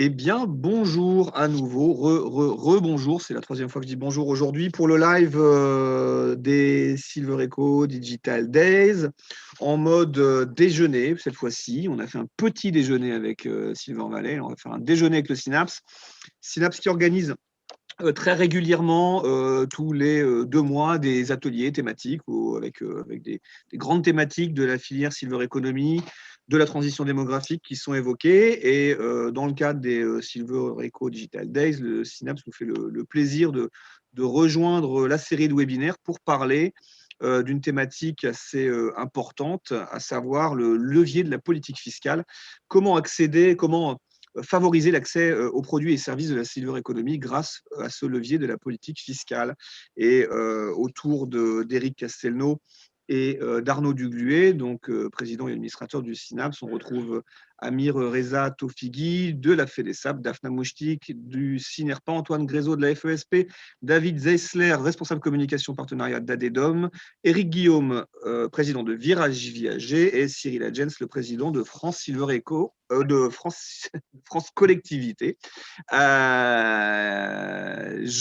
Eh bien, bonjour à nouveau, rebonjour, c'est la troisième fois que je dis bonjour aujourd'hui pour le live des Silver Echo Digital Days en mode déjeuner cette fois-ci. On a fait un petit déjeuner avec Silver Valley, on va faire un déjeuner avec le Synapse. Synapse qui organise très régulièrement, tous les 2 mois, des ateliers thématiques avec des grandes thématiques de la filière Silver Economy, de la transition démographique qui sont évoquées. Et dans le cadre des Silver Eco Digital Days, le Synapse nous fait le plaisir de rejoindre la série de webinaires pour parler d'une thématique assez importante, à savoir le levier de la politique fiscale. Comment accéder, comment favoriser l'accès aux produits et services de la Silver Economy grâce à ce levier de la politique fiscale. Et autour d'Éric Castelnau et d'Arnaud Dugluet, donc président et administrateur du Synapse, on retrouve Amir Reza Tofigui de la FEDESAP, Daphna Mouchtik du CINERPA, Antoine Grézeau de la FESP, David Zeissler, responsable communication partenariat d'ADEDOM, Éric Guillaume, président de Virage Viager, et Cyril Adjens, le président de France Silver Eco, de France Collectivité. Je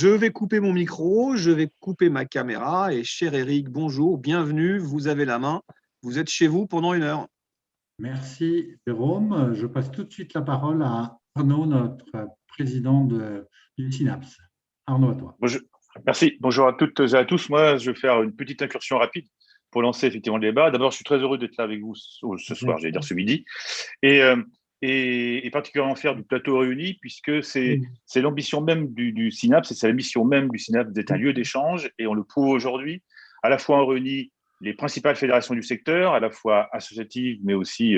vais couper mon micro, je vais couper ma caméra et cher Eric, bonjour, bienvenue, vous avez la main, vous êtes chez vous pendant 1 heure. Merci Jérôme. Je passe tout de suite la parole à Arnaud, notre président du Synapse. Arnaud, à toi. Bonjour. Merci. Bonjour à toutes et à tous. Moi, je vais faire une petite incursion rapide pour lancer effectivement le débat. D'abord, je suis très heureux d'être là avec vous ce soir, j'allais dire ce midi, et particulièrement faire du plateau réuni, puisque c'est l'ambition même du Synapse, et c'est la mission même du Synapse d'être un lieu d'échange, et on le prouve aujourd'hui. À la fois, on réunit les principales fédérations du secteur, à la fois associatives, mais aussi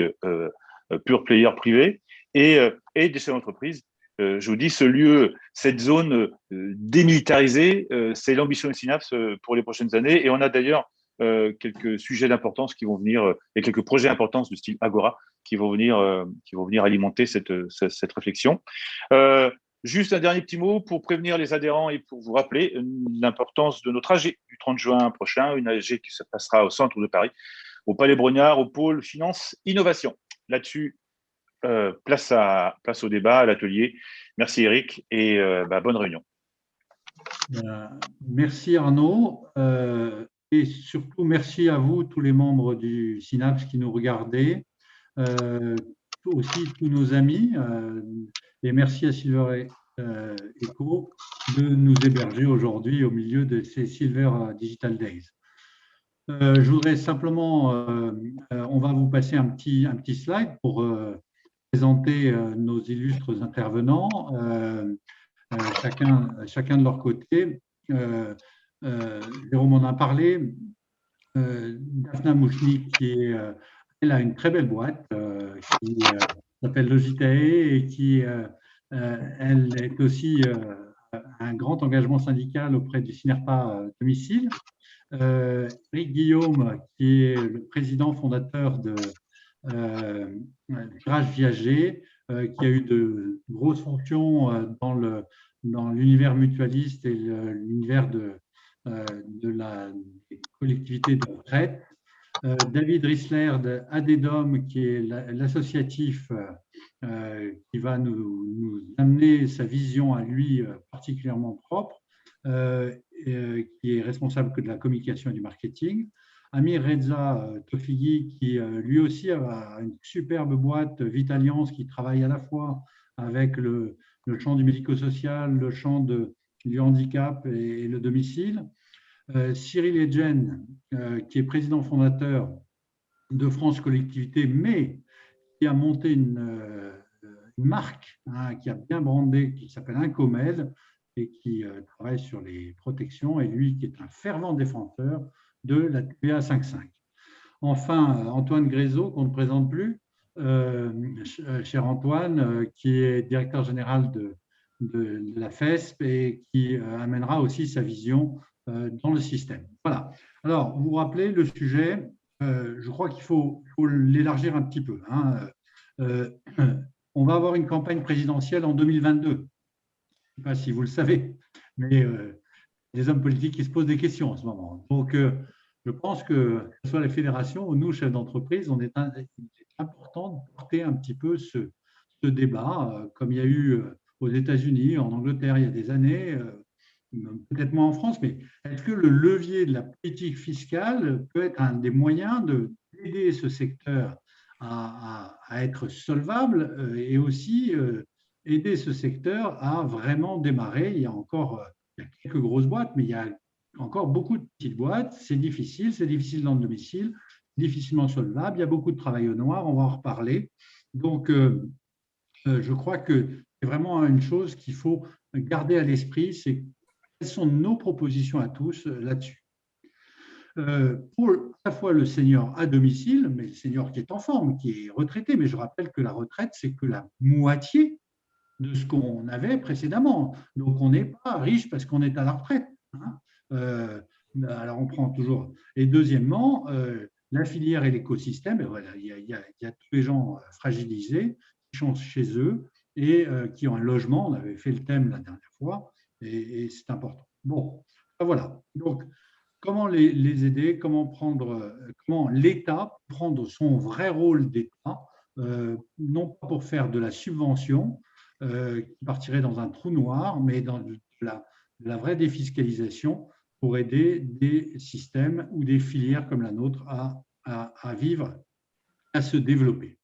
pure player privés, et des chefs d'entreprise. Je vous dis, ce lieu, cette zone démilitarisée, c'est l'ambition du Synapse pour les prochaines années. Et on a d'ailleurs quelques sujets d'importance qui vont venir, et quelques projets d'importance du style Agora qui vont venir alimenter cette réflexion. Juste un dernier petit mot pour prévenir les adhérents et pour vous rappeler l'importance de notre AG du 30 juin prochain, une AG qui se passera au centre de Paris, au Palais Brognard, au pôle Finance Innovation. Là-dessus, place au débat, à l'atelier. Merci Eric et bonne réunion. Merci Arnaud et surtout merci à vous tous les membres du Synapse qui nous regardez, aussi tous nos amis, et merci à Silver Echo de nous héberger aujourd'hui au milieu de ces Silver Digital Days. Je voudrais simplement, on va vous passer un petit slide pour présenter nos illustres intervenants, chacun de leur côté. Jérôme en a parlé. Daphna Mouchnik, elle a une très belle boîte qui s'appelle Logitae et qui elle est aussi un grand engagement syndical auprès du CINERPA domicile. Éric Guillaume, qui est le président fondateur de Virage Viager, qui a eu de grosses fonctions dans l'univers mutualiste et l'univers de la collectivité de retraite. David Rissler d'ADEDOM, qui est l'associatif qui va nous amener sa vision à lui particulièrement propre, qui est responsable que de la communication et du marketing. Amir Reza Tofigui, qui lui aussi a une superbe boîte Vitalliance qui travaille à la fois avec le champ du médico-social, le champ du handicap et le domicile. Cyril Edgen, qui est président fondateur de France Collectivité, mais qui a monté une marque qui a bien brandé, qui s'appelle Incomel, et qui travaille sur les protections, et lui qui est un fervent défenseur de la TVA 5.5. Enfin, Antoine Grézeau, qu'on ne présente plus, cher Antoine, qui est directeur général de la FESP et qui amènera aussi sa vision dans le système. Voilà. Alors, vous vous rappelez le sujet, je crois qu'il faut l'élargir un petit peu. On va avoir une campagne présidentielle en 2022. Je ne sais pas si vous le savez, mais les hommes politiques qui se posent des questions en ce moment. Donc, je pense que ce soit la fédération ou nous, chefs d'entreprise, il est important de porter un petit peu ce ce débat, comme il y a eu aux États-Unis, en Angleterre, il y a des années, peut-être moins en France, mais est-ce que le levier de la politique fiscale peut être un des moyens d'aider ce secteur à être solvable et aussi aider ce secteur à vraiment démarrer? Il y a encore il y a quelques grosses boîtes, mais il y a encore beaucoup de petites boîtes. C'est difficile dans le domicile, difficilement solvable. Il y a beaucoup de travail au noir, on va en reparler. Donc, je crois que c'est vraiment une chose qu'il faut garder à l'esprit, c'est quelles sont nos propositions à tous là-dessus. Pour à la fois le senior à domicile, mais le senior qui est en forme, qui est retraité, mais je rappelle que la retraite, c'est que la moitié de ce qu'on avait précédemment. Donc, on n'est pas riche parce qu'on est à la retraite. Alors, on prend toujours. Et deuxièmement, la filière et l'écosystème, voilà, il y a tous les gens fragilisés qui sont chez eux et qui ont un logement. On avait fait le thème la dernière fois et c'est important. Bon, voilà. Donc, comment les aider, comment l'État prendre son vrai rôle d'État, non pas pour faire de la subvention qui partirait dans un trou noir, mais dans de la vraie défiscalisation pour aider des systèmes ou des filières comme la nôtre à vivre, à se développer.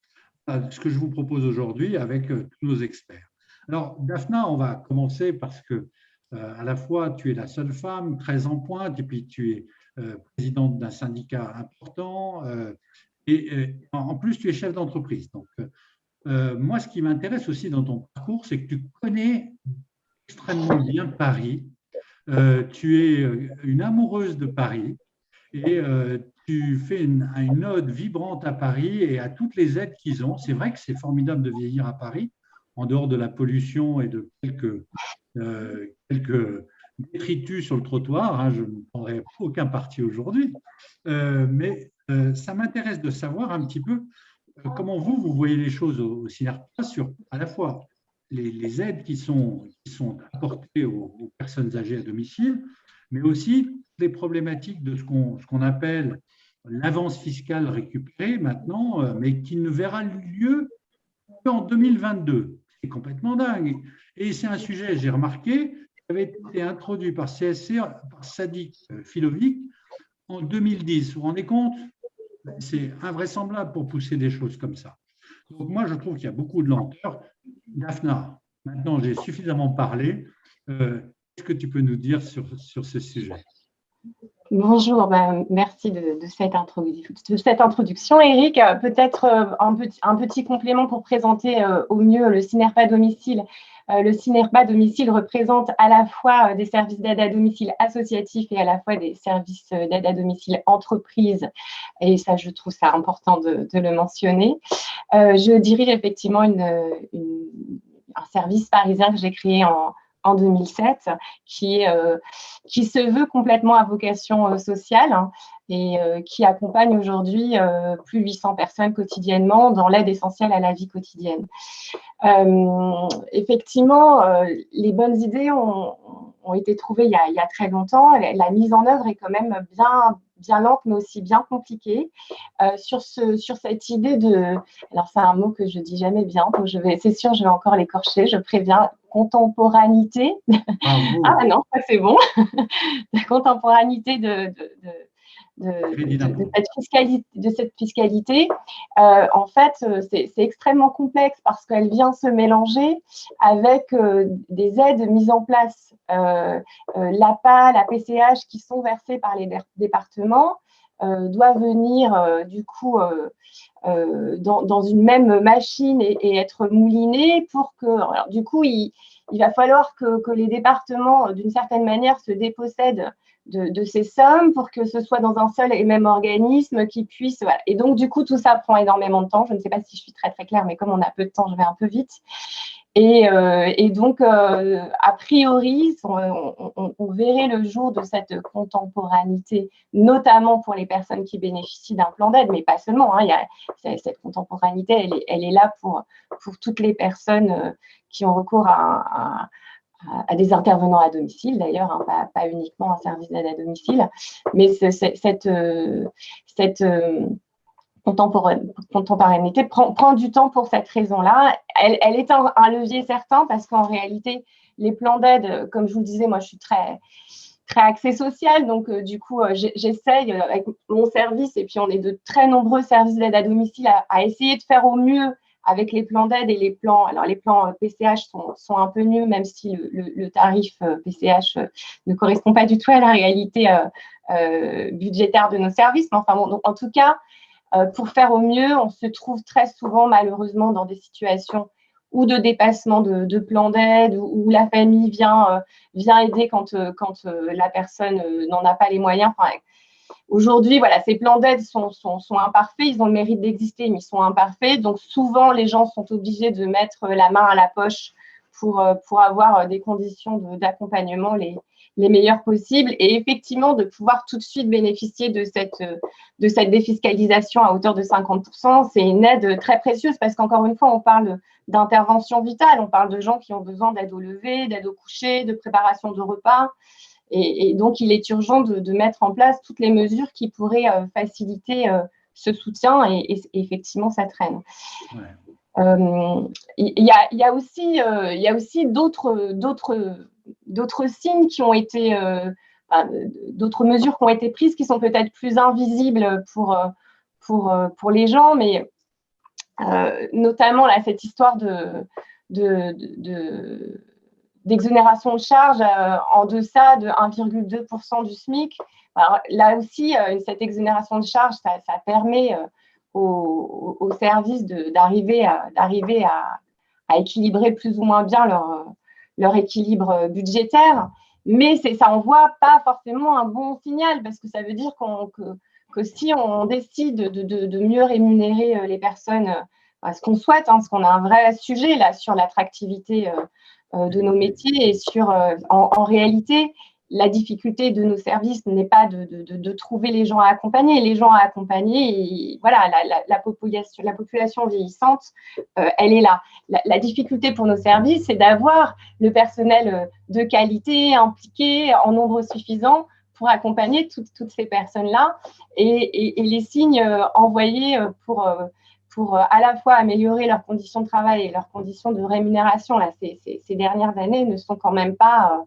Ce que je vous propose aujourd'hui avec tous nos experts. Alors, Daphna, on va commencer parce que à la fois, tu es la seule femme très en pointe et puis tu es présidente d'un syndicat important et en plus, tu es chef d'entreprise. Donc, moi, ce qui m'intéresse aussi dans ton parcours, c'est que tu connais extrêmement bien Paris. Tu es une amoureuse de Paris et tu fais une ode vibrante à Paris et à toutes les aides qu'ils ont. C'est vrai que c'est formidable de vieillir à Paris, en dehors de la pollution et de quelques détritus sur le trottoir. Hein, je ne prendrai aucun parti aujourd'hui. Mais ça m'intéresse de savoir un petit peu comment vous voyez les choses au CINERPA sur à la fois les aides qui sont apportées aux personnes âgées à domicile, mais aussi les problématiques de ce qu'on appelle l'avance fiscale récupérée maintenant, mais qui ne verra lieu qu'en 2022. C'est complètement dingue. Et c'est un sujet, j'ai remarqué, qui avait été introduit par CSC, par Sadiq Filovic en 2010. Vous vous rendez compte? C'est invraisemblable pour pousser des choses comme ça. Donc moi, je trouve qu'il y a beaucoup de lenteur. Daphna, maintenant j'ai suffisamment parlé. Qu'est-ce que tu peux nous dire sur ce sujet? Bonjour, merci de cette introduction. Eric, peut-être un petit complément pour présenter au mieux le CINERPA domicile. Le CINERPA domicile représente à la fois des services d'aide à domicile associatifs et à la fois des services d'aide à domicile entreprises. Et ça, je trouve ça important de le mentionner. Je dirige effectivement un service parisien que j'ai créé en 2007, qui se veut complètement à vocation sociale et qui accompagne aujourd'hui plus de 800 personnes quotidiennement dans l'aide essentielle à la vie quotidienne. Effectivement, les bonnes idées ont été trouvées il y a très longtemps. La mise en œuvre est quand même bien lente, mais aussi bien compliquée. Sur cette idée alors c'est un mot que je dis jamais bien, donc c'est sûr, je vais encore l'écorcher, je préviens, contemporanéité. Ah non, ça c'est bon. La contemporanéité de cette fiscalité, en fait, c'est extrêmement complexe parce qu'elle vient se mélanger avec des aides mises en place, l'APA, la PCH, qui sont versées par les départements, doivent venir du coup dans une même machine et être moulinées pour que… Alors, du coup, il va falloir que les départements, d'une certaine manière, se dépossèdent de ces sommes pour que ce soit dans un seul et même organisme qui puisse… Voilà. Et donc, du coup, tout ça prend énormément de temps. Je ne sais pas si je suis très, très claire, mais comme on a peu de temps, je vais un peu vite. Et donc, a priori, on verrait le jour de cette contemporanéité, notamment pour les personnes qui bénéficient d'un plan d'aide, mais pas seulement. Hein, cette contemporanéité, elle est là pour toutes les personnes qui ont recours à des intervenants à domicile, d'ailleurs, hein, pas uniquement un service d'aide à domicile, mais cette contemporanéité prend du temps pour cette raison-là. Elle est un levier certain parce qu'en réalité, les plans d'aide, comme je vous le disais, moi, je suis très axée sociale. Donc, du coup, j'essaye avec mon service, et puis on est de très nombreux services d'aide à domicile, à essayer de faire au mieux avec les plans d'aide et les plans. Alors, les plans PCH sont un peu mieux, même si le tarif PCH ne correspond pas du tout à la réalité budgétaire de nos services. Mais enfin, bon, donc, en tout cas, pour faire au mieux, on se trouve très souvent, malheureusement, dans des situations ou de dépassement de plan d'aide, où la famille vient aider quand la personne n'en a pas les moyens. Enfin, aujourd'hui, voilà, ces plans d'aide sont imparfaits, ils ont le mérite d'exister, mais ils sont imparfaits. Donc, souvent, les gens sont obligés de mettre la main à la poche pour avoir des conditions d'accompagnement les meilleures possibles, et effectivement de pouvoir tout de suite bénéficier de cette défiscalisation à hauteur de 50%. C'est une aide très précieuse parce qu'encore une fois, on parle d'intervention vitale, on parle de gens qui ont besoin d'aide au lever, d'aide au coucher, de préparation de repas. Et donc, il est urgent de mettre en place toutes les mesures qui pourraient faciliter ce soutien, et effectivement, ça traîne. Ouais. Il y a aussi d'autres signes qui ont été, d'autres mesures qui ont été prises qui sont peut-être plus invisibles pour les gens, mais notamment là, cette histoire d'exonération de charges en deçà de 1,2% du SMIC. Alors, là aussi, cette exonération de charges, ça permet aux services d'arriver à équilibrer plus ou moins bien leur équilibre budgétaire, mais ça n'envoie pas forcément un bon signal, parce que ça veut dire que si on décide de mieux rémunérer les personnes, ce qu'on souhaite, parce qu'on a un vrai sujet là sur l'attractivité de nos métiers, et sur en réalité, la difficulté de nos services n'est pas de trouver les gens à accompagner. Les gens à accompagner, et voilà, la population vieillissante, elle est là. La difficulté pour nos services, c'est d'avoir le personnel de qualité, impliqué, en nombre suffisant, pour accompagner toutes ces personnes-là, et les signes envoyés pour à la fois améliorer leurs conditions de travail et leurs conditions de rémunération là, ces dernières années ne sont quand même pas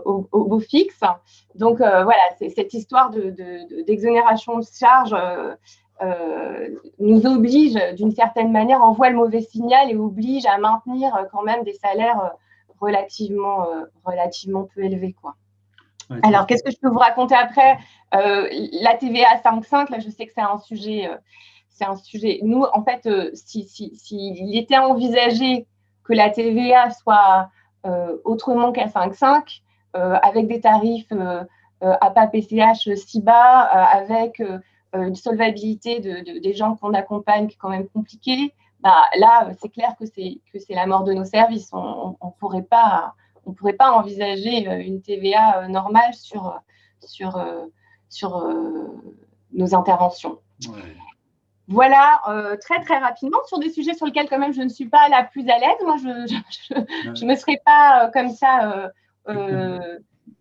au beau fixe. Donc, voilà, cette histoire d'exonération de charges nous oblige, d'une certaine manière, envoie le mauvais signal et oblige à maintenir quand même des salaires relativement peu élevés, quoi. Ouais, alors, qu'est-ce que je peux vous raconter après? La TVA 5,5, là, je sais que c'est un sujet. Nous, en fait, s'il était envisagé que la TVA soit autrement qu'à 5,5, avec des tarifs APA PCH si bas, avec une solvabilité des gens qu'on accompagne qui est quand même compliquée, là, c'est clair que c'est la mort de nos services. On ne pourrait pas envisager une TVA normale sur nos interventions. Ouais. Voilà, très très rapidement, sur des sujets sur lesquels quand même je ne suis pas la plus à l'aise. Moi, je me serais pas comme ça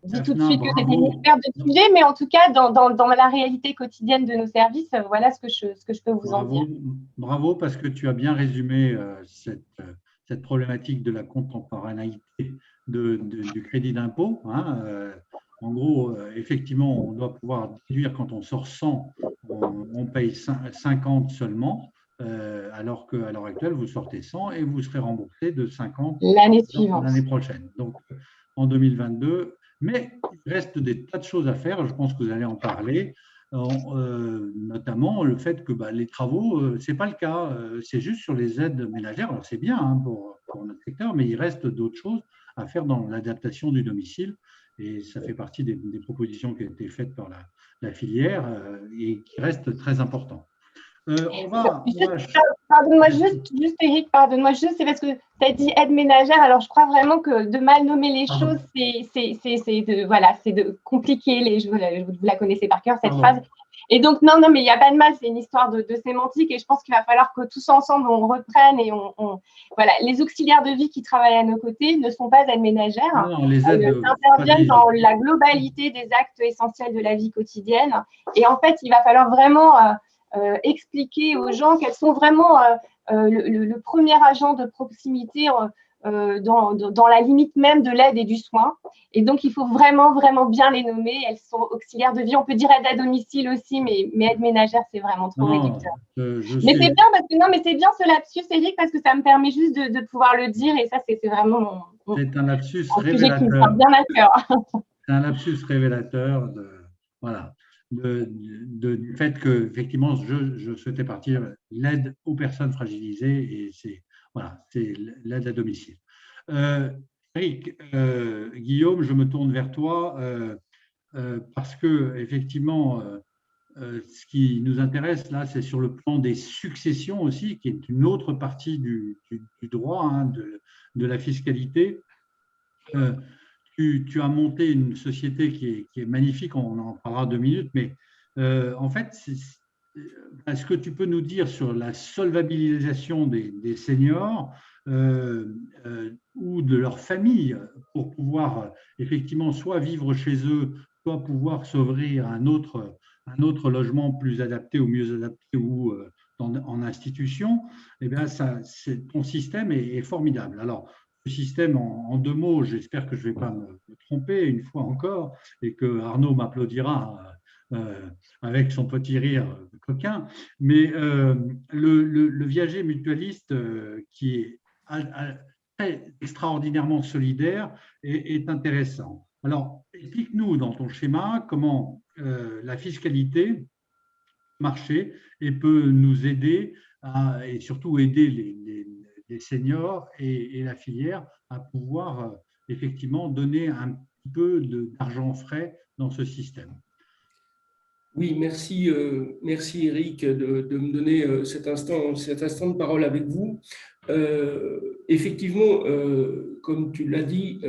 dit tout de suite que c'était une experte de sujet, mais en tout cas, dans la réalité quotidienne de nos services, voilà ce que je peux vous en dire. Bravo, parce que tu as bien résumé cette problématique de la contemporanéité du crédit d'impôt. En gros, effectivement, on doit pouvoir déduire quand on sort 100, on paye 50 seulement, alors qu'à l'heure actuelle, vous sortez 100 et vous serez remboursé de 50 l'année suivante, l'année prochaine. Donc, en 2022. Mais il reste des tas de choses à faire, je pense que vous allez en parler, notamment le fait que les travaux, ce n'est pas le cas, c'est juste sur les aides ménagères. Alors, c'est bien pour notre secteur, mais il reste d'autres choses à faire dans l'adaptation du domicile. Et ça fait partie des propositions qui ont été faites par la filière et qui restent très importantes. Pardonne-moi juste, Eric, c'est parce que tu as dit aide ménagère. Alors, je crois vraiment que de mal nommer les choses, c'est de compliquer vous la connaissez par cœur, cette phrase. Et donc, non, mais il n'y a pas de mal, c'est une histoire de sémantique et je pense qu'il va falloir que tous ensemble, on reprenne et voilà, les auxiliaires de vie qui travaillent à nos côtés ne sont pas aides ménagères. Non, les aides interviennent dans la globalité des actes essentiels de la vie quotidienne. Et en fait, il va falloir vraiment expliquer aux gens quels sont vraiment le premier agent de proximité dans la limite même de l'aide et du soin. Et donc, il faut vraiment, vraiment bien les nommer. Elles sont auxiliaires de vie. On peut dire aide à domicile aussi, mais aide ménagère, c'est vraiment trop réducteur. Mais c'est bien, parce que non, mais c'est bien ce lapsus, Eric, parce que ça me permet juste de pouvoir le dire. Et ça, c'est vraiment c'est un lapsus sujet qui me révélateur. tient bien à cœur. C'est un lapsus révélateur du fait que, effectivement, je souhaitais partir l'aide aux personnes fragilisées et c'est l'aide à domicile. Eric, Guillaume, je me tourne vers toi parce que, effectivement, ce qui nous intéresse là, c'est sur le plan des successions aussi, qui est une autre partie du droit, hein, de la fiscalité. Tu as monté une société qui est magnifique, on en parlera 2 minutes, mais en fait, est-ce que tu peux nous dire sur la solvabilisation des seniors ou de leur famille pour pouvoir effectivement soit vivre chez eux, soit pouvoir s'ouvrir un autre logement plus adapté ou mieux adapté ou en institution, eh bien, ton système est formidable. Alors, le système, en 2 mots, j'espère que je ne vais pas me tromper une fois encore et que Arnaud m'applaudira avec son petit rire coquin, mais le viager mutualiste qui est extraordinairement solidaire est intéressant. Alors, explique-nous dans ton schéma comment la fiscalité marcher et peut nous aider et surtout aider les seniors et la filière à pouvoir effectivement donner un petit peu d'argent frais dans ce système. Oui, merci Eric de me donner cet instant de parole avec vous. Effectivement, comme tu l'as dit,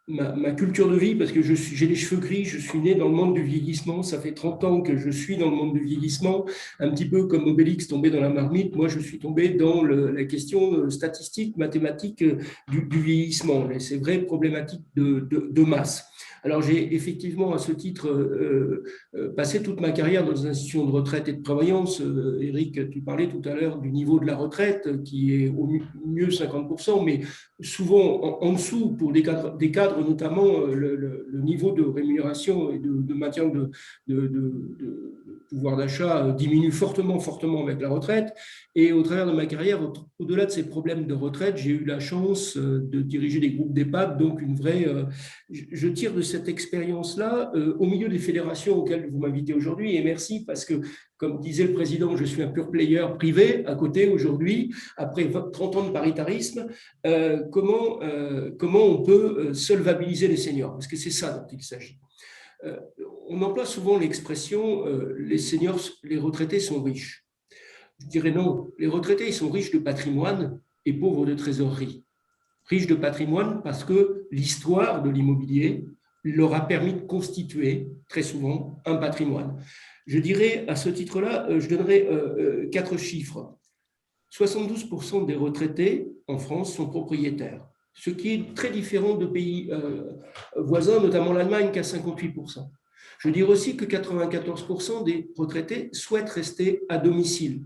ma culture de vie, parce que j'ai les cheveux gris, je suis né dans le monde du vieillissement, ça fait 30 ans que je suis dans le monde du vieillissement, un petit peu comme Obélix tombé dans la marmite, moi je suis tombé dans la question statistique, mathématique du vieillissement, et ces vraies problématiques de masse. Alors j'ai effectivement à ce titre passé toute ma carrière dans une institution de retraite et de prévoyance. Eric, tu parlais tout à l'heure du niveau de la retraite qui est au mieux 50%, mais souvent en dessous pour des cadres notamment le niveau de rémunération et de maintien de pouvoir d'achat diminue fortement avec la retraite. Et au travers de ma carrière, au-delà de ces problèmes de retraite, j'ai eu la chance de diriger des groupes d'EHPAD, donc une vraie… Je tire de cette expérience-là au milieu des fédérations auxquelles vous m'invitez aujourd'hui, et merci parce que, comme disait le président, je suis un pure player privé à côté aujourd'hui, après 30 ans de paritarisme. Comment on peut solvabiliser les seniors, parce que c'est ça dont il s'agit. On emploie souvent l'expression les seniors, les retraités sont riches. Je dirais non, les retraités ils sont riches de patrimoine et pauvres de trésorerie. Riches de patrimoine parce que l'histoire de l'immobilier leur a permis de constituer très souvent un patrimoine. Je dirais à ce titre-là, je donnerai 4 chiffres. 72% des retraités en France sont propriétaires, ce qui est très différent de pays voisins, notamment l'Allemagne qui a 58%. Je dirais aussi que 94% des retraités souhaitent rester à domicile.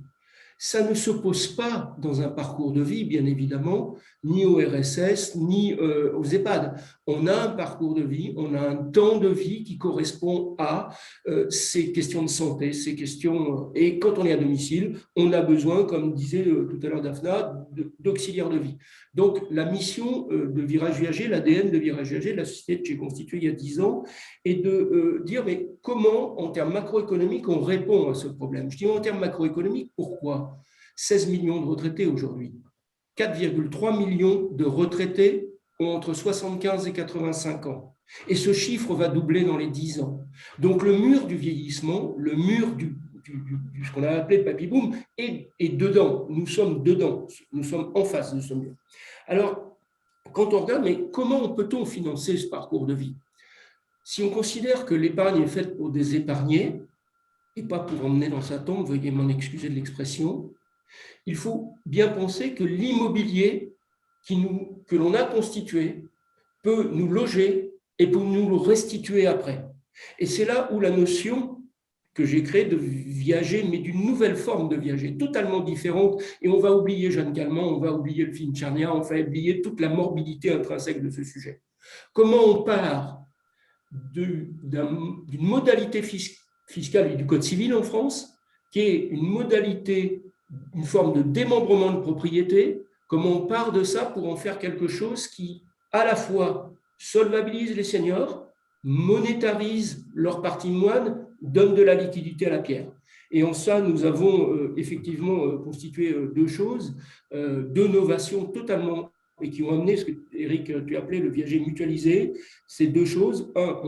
Ça ne s'oppose pas dans un parcours de vie, bien évidemment, ni au RSS, ni aux EHPAD. On a un parcours de vie, on a un temps de vie qui correspond à ces questions de santé, ces questions… Et quand on est à domicile, on a besoin, comme disait tout à l'heure Daphna, d'auxiliaires de vie. Donc, la mission de Virage Viager, l'ADN de Virage Viager, de la société que j'ai constituée il y a 10 ans, est de dire mais comment, en termes macroéconomiques, on répond à ce problème. Je dis en termes macroéconomiques, pourquoi ? 16 millions de retraités aujourd'hui. 4,3 millions de retraités ont entre 75 et 85 ans. Et ce chiffre va doubler dans les 10 ans. Donc, le mur du vieillissement, le mur ce qu'on a appelé papy-boom, est dedans. Nous sommes dedans. Nous sommes en face de ce mur. Alors, quand on regarde, mais comment peut-on financer ce parcours de vie ? Si on considère que l'épargne est faite pour des épargnés, et pas pour emmener dans sa tombe, veuillez m'en excuser de l'expression. Il faut bien penser que l'immobilier que l'on a constitué peut nous loger et peut nous le restituer après. Et c'est là où la notion que j'ai créée de viager, mais d'une nouvelle forme de viager, totalement différente, et on va oublier Jeanne Calment, on va oublier le film Tchernia, on va oublier toute la morbidité intrinsèque de ce sujet. Comment on part d'une modalité fiscale et du Code civil en France, qui est une modalité, une forme de démembrement de propriété, comment on part de ça pour en faire quelque chose qui, à la fois, solvabilise les seniors, monétarise leur patrimoine, donne de la liquidité à la pierre. Et en ça, nous avons effectivement constitué deux choses, deux novations totalement, et qui ont amené ce que, Eric, tu appelais le viager mutualisé. Ces deux choses. Un,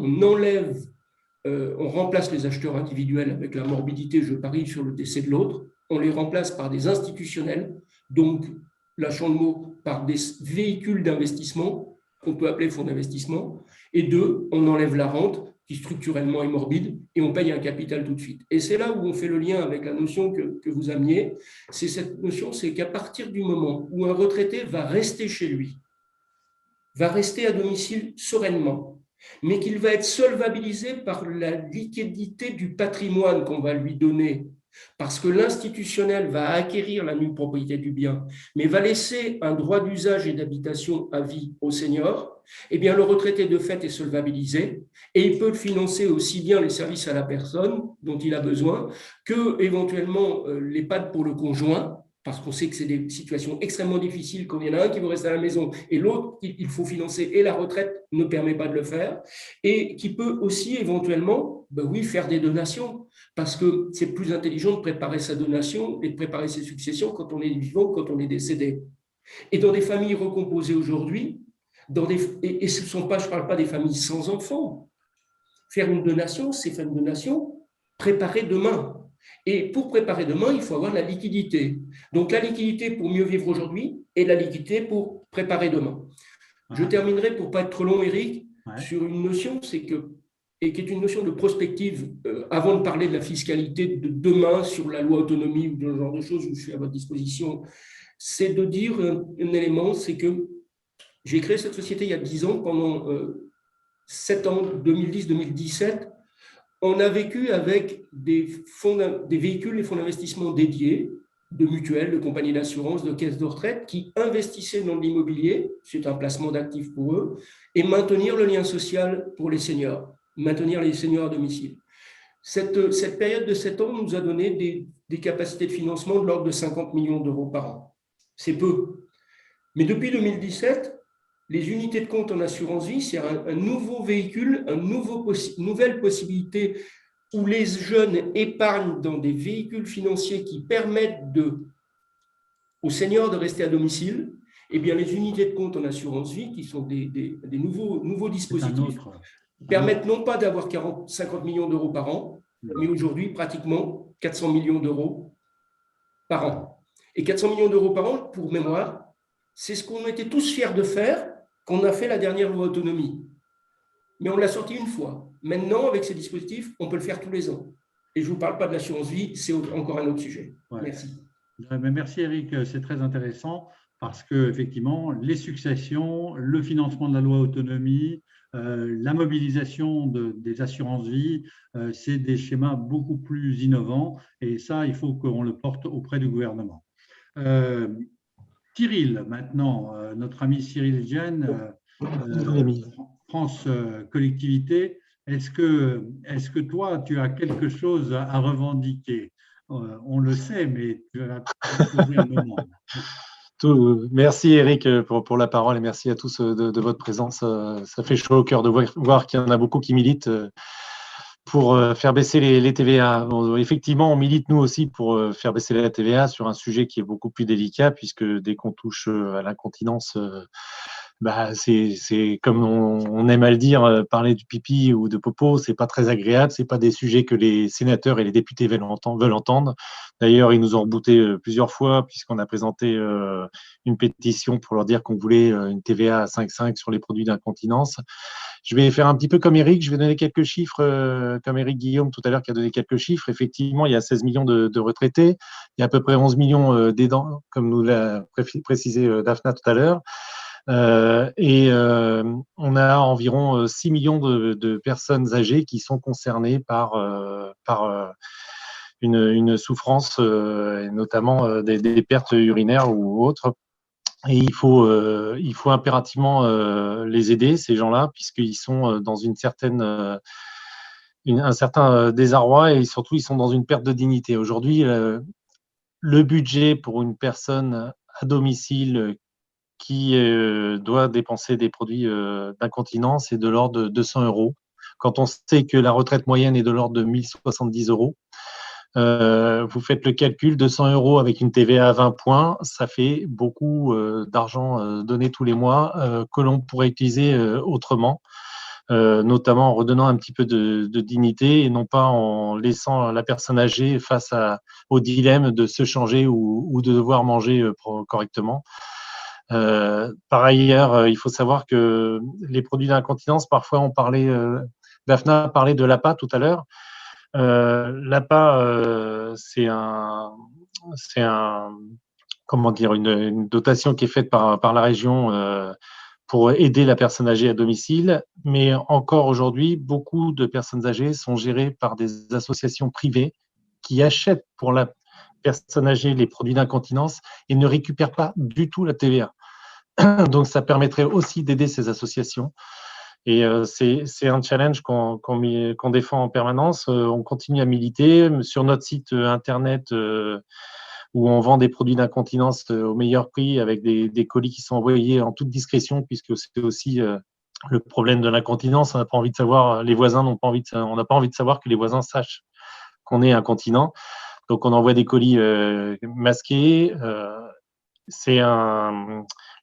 on remplace les acheteurs individuels avec la morbidité, je parie, sur le décès de l'autre. On les remplace par des institutionnels, donc, lâchons le mot, par des véhicules d'investissement, qu'on peut appeler fonds d'investissement. Et deux, on enlève la rente, qui structurellement est morbide, et on paye un capital tout de suite. Et c'est là où on fait le lien avec la notion que vous ameniez. C'est cette notion, c'est qu'à partir du moment où un retraité va rester chez lui, va rester à domicile sereinement, mais qu'il va être solvabilisé par la liquidité du patrimoine qu'on va lui donner, parce que l'institutionnel va acquérir la nue propriété du bien, mais va laisser un droit d'usage et d'habitation à vie aux seniors, eh bien le retraité de fait est solvabilisé et il peut financer aussi bien les services à la personne dont il a besoin que éventuellement l'EHPAD pour le conjoint, parce qu'on sait que c'est des situations extrêmement difficiles quand il y en a un qui veut rester à la maison et l'autre, il faut financer et la retraite ne permet pas de le faire, et qui peut aussi éventuellement, faire des donations, parce que c'est plus intelligent de préparer sa donation et de préparer ses successions quand on est vivant que quand on est décédé. Et dans des familles recomposées aujourd'hui, et ce ne sont pas, je ne parle pas des familles sans enfants, faire une donation, c'est faire une donation préparée demain. Et pour préparer demain, il faut avoir la liquidité. Donc la liquidité pour mieux vivre aujourd'hui et la liquidité pour préparer demain. Je terminerai, pour ne pas être trop long, Eric, sur une notion, et qui est une notion de prospective, avant de parler de la fiscalité de demain sur la loi autonomie ou ce genre de choses où je suis à votre disposition, c'est de dire un élément, c'est que j'ai créé cette société il y a 10 ans, pendant 7 ans, 2010-2017, on a vécu avec des véhicules, les fonds d'investissement dédiés, de mutuelles, de compagnies d'assurance, de caisses de retraite, qui investissaient dans l'immobilier, c'est un placement d'actifs pour eux, et maintenir le lien social pour les seniors, maintenir les seniors à domicile. Cette période de 7 ans nous a donné des capacités de financement de l'ordre de 50 millions d'euros par an. C'est peu. Mais depuis 2017, les unités de compte en assurance vie, c'est un nouveau véhicule, nouvelle possibilité où les jeunes épargnent dans des véhicules financiers qui permettent aux seniors de rester à domicile. Eh bien, les unités de compte en assurance vie, qui sont des nouveaux dispositifs, permettent non pas d'avoir 50 millions d'euros par an, mais aujourd'hui, pratiquement 400 millions d'euros par an. Et 400 millions d'euros par an, pour mémoire, c'est ce qu'on était tous fiers de faire, qu'on a fait la dernière loi autonomie. Mais on l'a sorti une fois. Maintenant, avec ces dispositifs, on peut le faire tous les ans. Et je ne vous parle pas de l'assurance vie, c'est encore un autre sujet. Merci. Merci Eric, c'est très intéressant parce qu'effectivement, les successions, le financement de la loi autonomie, la mobilisation des assurances vie, c'est des schémas beaucoup plus innovants et ça, il faut qu'on le porte auprès du gouvernement. Cyril, maintenant, notre ami Cyril Etienne, France Collectivité, est-ce que toi, tu as quelque chose à revendiquer? On le sait, mais tu vas poser un moment. Merci Eric pour la parole et merci à tous de votre présence. Ça fait chaud au cœur de voir qu'il y en a beaucoup qui militent pour faire baisser les TVA. Effectivement, on milite nous aussi pour faire baisser la TVA sur un sujet qui est beaucoup plus délicat puisque dès qu'on touche à l'incontinence c'est comme on aime à le dire, parler du pipi ou de popo, c'est pas très agréable, c'est pas des sujets que les sénateurs et les députés veulent entendre. D'ailleurs, ils nous ont rebooté plusieurs fois puisqu'on a présenté une pétition pour leur dire qu'on voulait une TVA à 5,5 sur les produits d'incontinence. Je vais faire un petit peu comme Eric, je vais donner quelques chiffres, comme Eric Guillaume tout à l'heure qui a donné quelques chiffres. Effectivement, il y a 16 millions de retraités, il y a à peu près 11 millions d'aidants, comme nous l'a précisé Daphna tout à l'heure. On a environ 6 millions de personnes âgées qui sont concernées par une souffrance, et notamment des pertes urinaires ou autres. Et il faut impérativement les aider, ces gens-là, puisqu'ils sont dans un certain désarroi et surtout, ils sont dans une perte de dignité. Aujourd'hui, le budget pour une personne à domicile qui doit dépenser des produits d'incontinence est de l'ordre de 200 €. Quand on sait que la retraite moyenne est de l'ordre de 1 070 €, vous faites le calcul, 200 € avec une TVA à 20 points, ça fait beaucoup d'argent donné tous les mois que l'on pourrait utiliser autrement, notamment en redonnant un petit peu de dignité et non pas en laissant la personne âgée face au dilemme de se changer ou de devoir manger correctement. Par ailleurs, il faut savoir que les produits d'incontinence, parfois on parlait, Daphna parlait de l'APA tout à l'heure. L'APA, c'est comment dire, une dotation qui est faite par la région pour aider la personne âgée à domicile. Mais encore aujourd'hui, beaucoup de personnes âgées sont gérées par des associations privées qui achètent pour la personne âgée les produits d'incontinence et ne récupèrent pas du tout la TVA. Donc, ça permettrait aussi d'aider ces associations. Et c'est un challenge qu'on défend en permanence. On continue à militer. Sur notre site internet où on vend des produits d'incontinence au meilleur prix avec des colis qui sont envoyés en toute discrétion, puisque c'est aussi le problème de l'incontinence. On n'a pas envie de savoir, les voisins n'ont pas envie on n'a pas envie de savoir que les voisins sachent qu'on est incontinent. Donc, on envoie des colis masqués.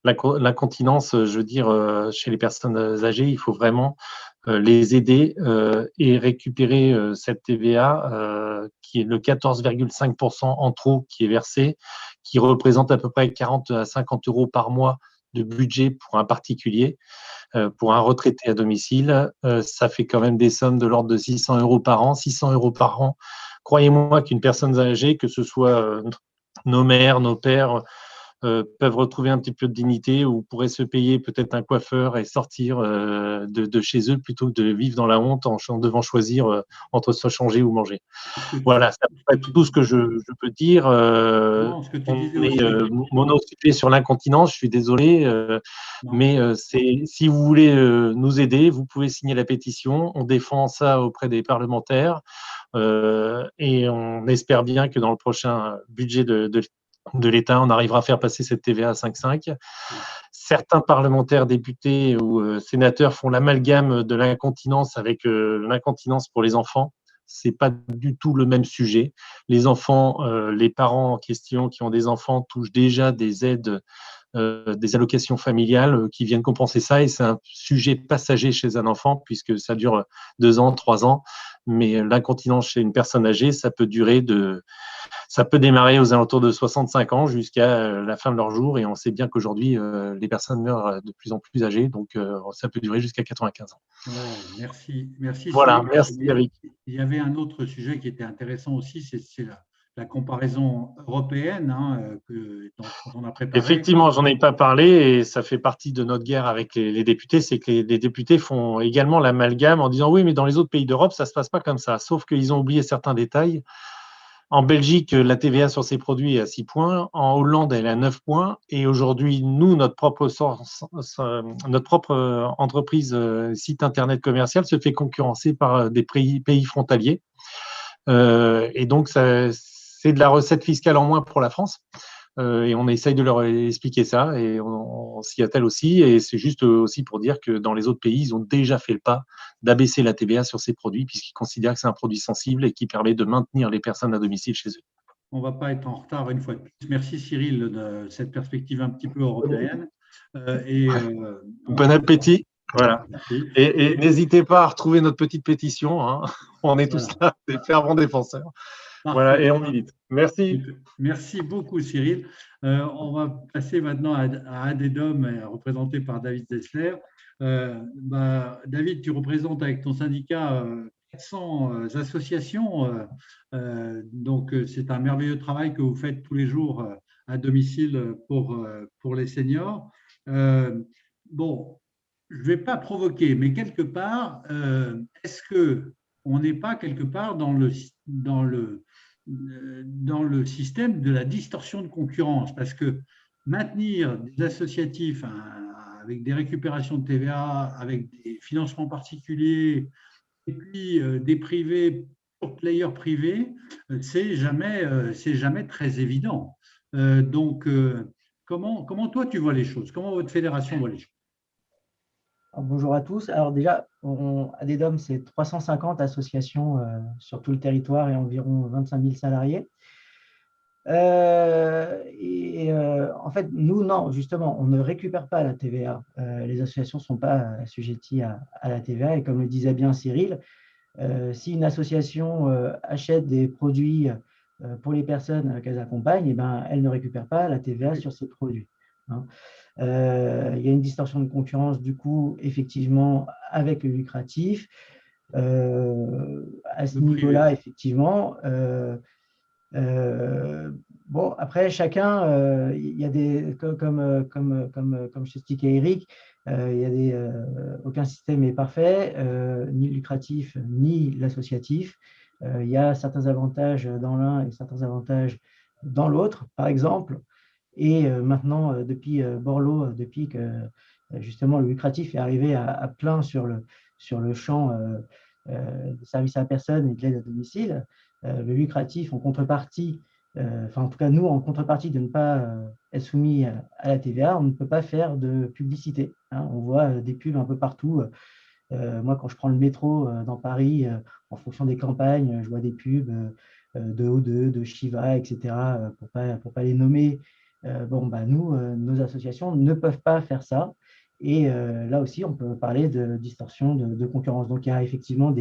L'incontinence, je veux dire, chez les personnes âgées, il faut vraiment les aider et récupérer cette TVA qui est le 14,5% en trop qui est versé, qui représente à peu près 40 à 50 € par mois de budget pour un particulier, pour un retraité à domicile. Ça fait quand même des sommes de l'ordre de 600 € par an. 600 € par an, croyez-moi qu'une personne âgée, que ce soit nos mères, nos pères, peuvent retrouver un petit peu de dignité ou pourraient se payer peut-être un coiffeur et sortir de chez eux plutôt que de vivre dans la honte en devant choisir entre se changer ou manger. Voilà, c'est à peu près tout ce que je peux dire. On est monosujet sur l'incontinence, je suis désolé, mais si vous voulez nous aider, vous pouvez signer la pétition. On défend ça auprès des parlementaires et on espère bien que dans le prochain budget de l'État, on arrivera à faire passer cette TVA à 5,5. Certains parlementaires, députés ou sénateurs font l'amalgame de l'incontinence avec l'incontinence pour les enfants. C'est pas du tout le même sujet. Les enfants, les parents en question qui ont des enfants touchent déjà des aides, des allocations familiales qui viennent compenser ça, et c'est un sujet passager chez un enfant puisque ça dure 2 ans, 3 ans. Mais l'incontinence chez une personne âgée, ça peut démarrer aux alentours de 65 ans jusqu'à la fin de leur jour. Et on sait bien qu'aujourd'hui, les personnes meurent de plus en plus âgées. Donc, ça peut durer jusqu'à 95 ans. Ouais, merci. Voilà, merci Eric. Il y avait un autre sujet qui était intéressant aussi, c'est la comparaison européenne dont on a préparé. Effectivement, j'en ai pas parlé et ça fait partie de notre guerre avec les députés, c'est que les députés font également l'amalgame en disant oui, mais dans les autres pays d'Europe, ça se passe pas comme ça. Sauf qu'ils ont oublié certains détails. En Belgique, la TVA sur ces produits est à 6 points. En Hollande, elle est à 9 points. Et aujourd'hui, nous, notre propre entreprise, site internet commercial, se fait concurrencer par des pays frontaliers. Et donc, c'est de la recette fiscale en moins pour la France. Et on essaye de leur expliquer ça et on s'y attelle aussi. Et c'est juste aussi pour dire que dans les autres pays, ils ont déjà fait le pas d'abaisser la TVA sur ces produits puisqu'ils considèrent que c'est un produit sensible et qui permet de maintenir les personnes à domicile chez eux. On ne va pas être en retard une fois de plus. Merci Cyril de cette perspective un petit peu européenne. Bon appétit. Voilà. Merci. Et n'hésitez pas à retrouver notre petite pétition. Hein. On est tous là, des fervents défenseurs. Parfait. Voilà, et on milite. Merci. Merci beaucoup, Cyril. On va passer maintenant à Adedom, représenté par David Zesler. David, tu représentes avec ton syndicat 400 associations. Donc, c'est un merveilleux travail que vous faites tous les jours à domicile pour les seniors. Bon, je ne vais pas provoquer, mais quelque part, est-ce qu'on n'est pas quelque part dans le système de la distorsion de concurrence? Parce que maintenir des associatifs avec des récupérations de TVA, avec des financements particuliers, et puis des privés pour players privés, c'est jamais très évident. Donc, comment toi tu vois les choses? Comment votre fédération voit les choses? Bonjour à tous. Alors déjà, Adedom, c'est 350 associations sur tout le territoire et environ 25 000 salariés. En fait, nous, non, justement, on ne récupère pas la TVA. Les associations ne sont pas assujetties à la TVA. Et comme le disait bien Cyril, si une association achète des produits pour les personnes qu'elles accompagnent, elle ne récupère pas la TVA sur ces produits. Hein. Il y a une distorsion de concurrence, du coup, effectivement, avec le lucratif. À ce niveau-là, effectivement. Bon, après, chacun, il y a des, comme je t'expliquais, Eric, il y a aucun système n'est parfait, ni le lucratif, ni l'associatif. Il y a certains avantages dans l'un et certains avantages dans l'autre, par exemple. Et maintenant, depuis Borloo, depuis que justement le lucratif est arrivé à plein sur le champ des services à la personne et de l'aide à domicile, le lucratif en contrepartie, en tout cas nous, en contrepartie de ne pas être soumis à la TVA, on ne peut pas faire de publicité. Hein. On voit des pubs un peu partout. Moi, quand je prends le métro dans Paris, en fonction des campagnes, je vois des pubs de O2, de Shiva, etc., pour pas les nommer. Nous, nos associations ne peuvent pas faire ça. Et là aussi, on peut parler de distorsion de concurrence. Donc, il y a effectivement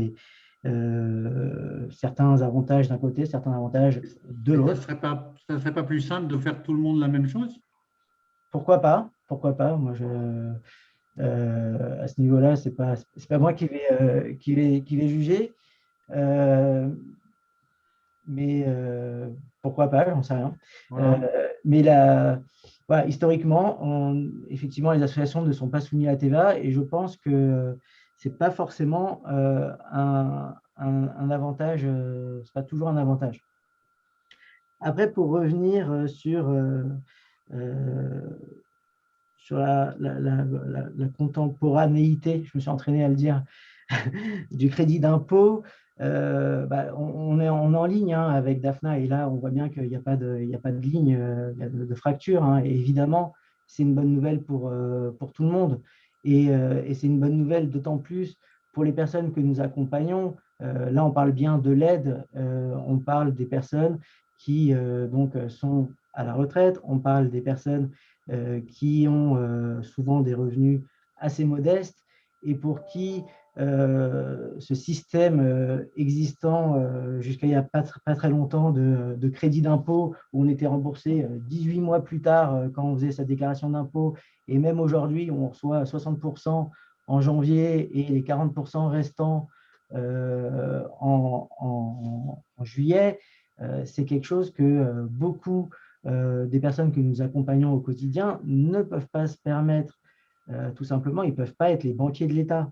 certains avantages d'un côté, certains avantages de l'autre. Ça ne serait pas plus simple de faire tout le monde la même chose? Pourquoi pas? Pourquoi pas? Moi, à ce niveau-là, c'est pas moi qui vais juger. Mais pourquoi pas, j'en sais rien. Voilà. Mais voilà, historiquement, effectivement, les associations ne sont pas soumises à la TVA et je pense que ce n'est pas forcément un avantage, ce n'est pas toujours un avantage. Après, pour revenir sur la contemporanéité, je me suis entraîné à le dire, du crédit d'impôt, on est en ligne avec Dafna et là, on voit bien qu'il n'y a pas de ligne, il y a de fracture. Hein, et évidemment, c'est une bonne nouvelle pour tout le monde. Et c'est une bonne nouvelle d'autant plus pour les personnes que nous accompagnons. Là, on parle bien de l'aide, on parle des personnes qui sont à la retraite, on parle des personnes qui ont souvent des revenus assez modestes et pour qui ce système existant jusqu'à il n'y a pas très longtemps de crédit d'impôt où on était remboursé 18 mois plus tard quand on faisait sa déclaration d'impôt et même aujourd'hui on reçoit 60% en janvier et les 40% restants en juillet, c'est quelque chose que beaucoup des personnes que nous accompagnons au quotidien ne peuvent pas se permettre. Tout simplement, ils ne peuvent pas être les banquiers de l'État.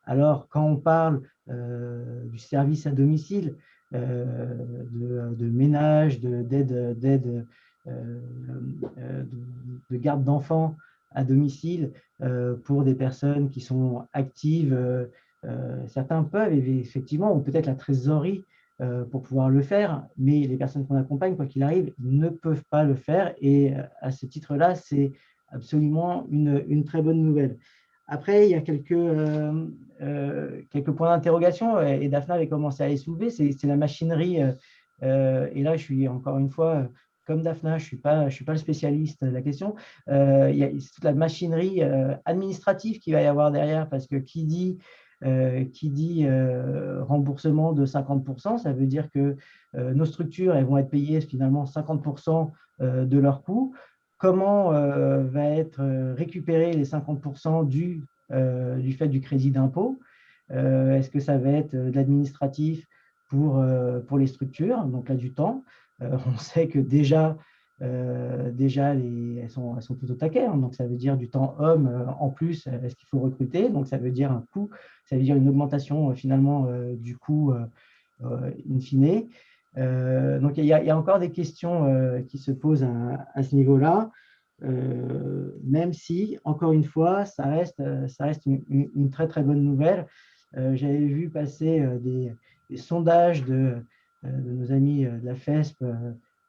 Alors, quand on parle du service à domicile, de ménage, d'aide, de garde d'enfants à domicile pour des personnes qui sont actives, certains peuvent, effectivement, ou peut-être la trésorerie pour pouvoir le faire, mais les personnes qu'on accompagne, quoi qu'il arrive, ne peuvent pas le faire. Et à ce titre-là, c'est absolument une très bonne nouvelle. Après, il y a quelques points d'interrogation, et Dafna avait commencé à les soulever, c'est la machinerie. Et là, je suis encore une fois comme Daphna, je ne suis pas le spécialiste de la question. Il y a toute la machinerie administrative qu'il va y avoir derrière, parce que qui dit remboursement de 50%, ça veut dire que nos structures elles vont être payées finalement 50% de leurs coûts. Comment va être récupéré les 50% du fait du crédit d'impôt? Est-ce que ça va être de l'administratif pour les structures, donc là du temps? On sait que déjà elles sont tout au taquet, hein, donc ça veut dire du temps homme en plus, est-ce qu'il faut recruter? Donc ça veut dire un coût, ça veut dire une augmentation finalement du coût in fine. Donc il y a encore des questions qui se posent à ce niveau-là, même si, encore une fois, ça reste une très très bonne nouvelle. J'avais vu passer des sondages de nos amis de la FESP.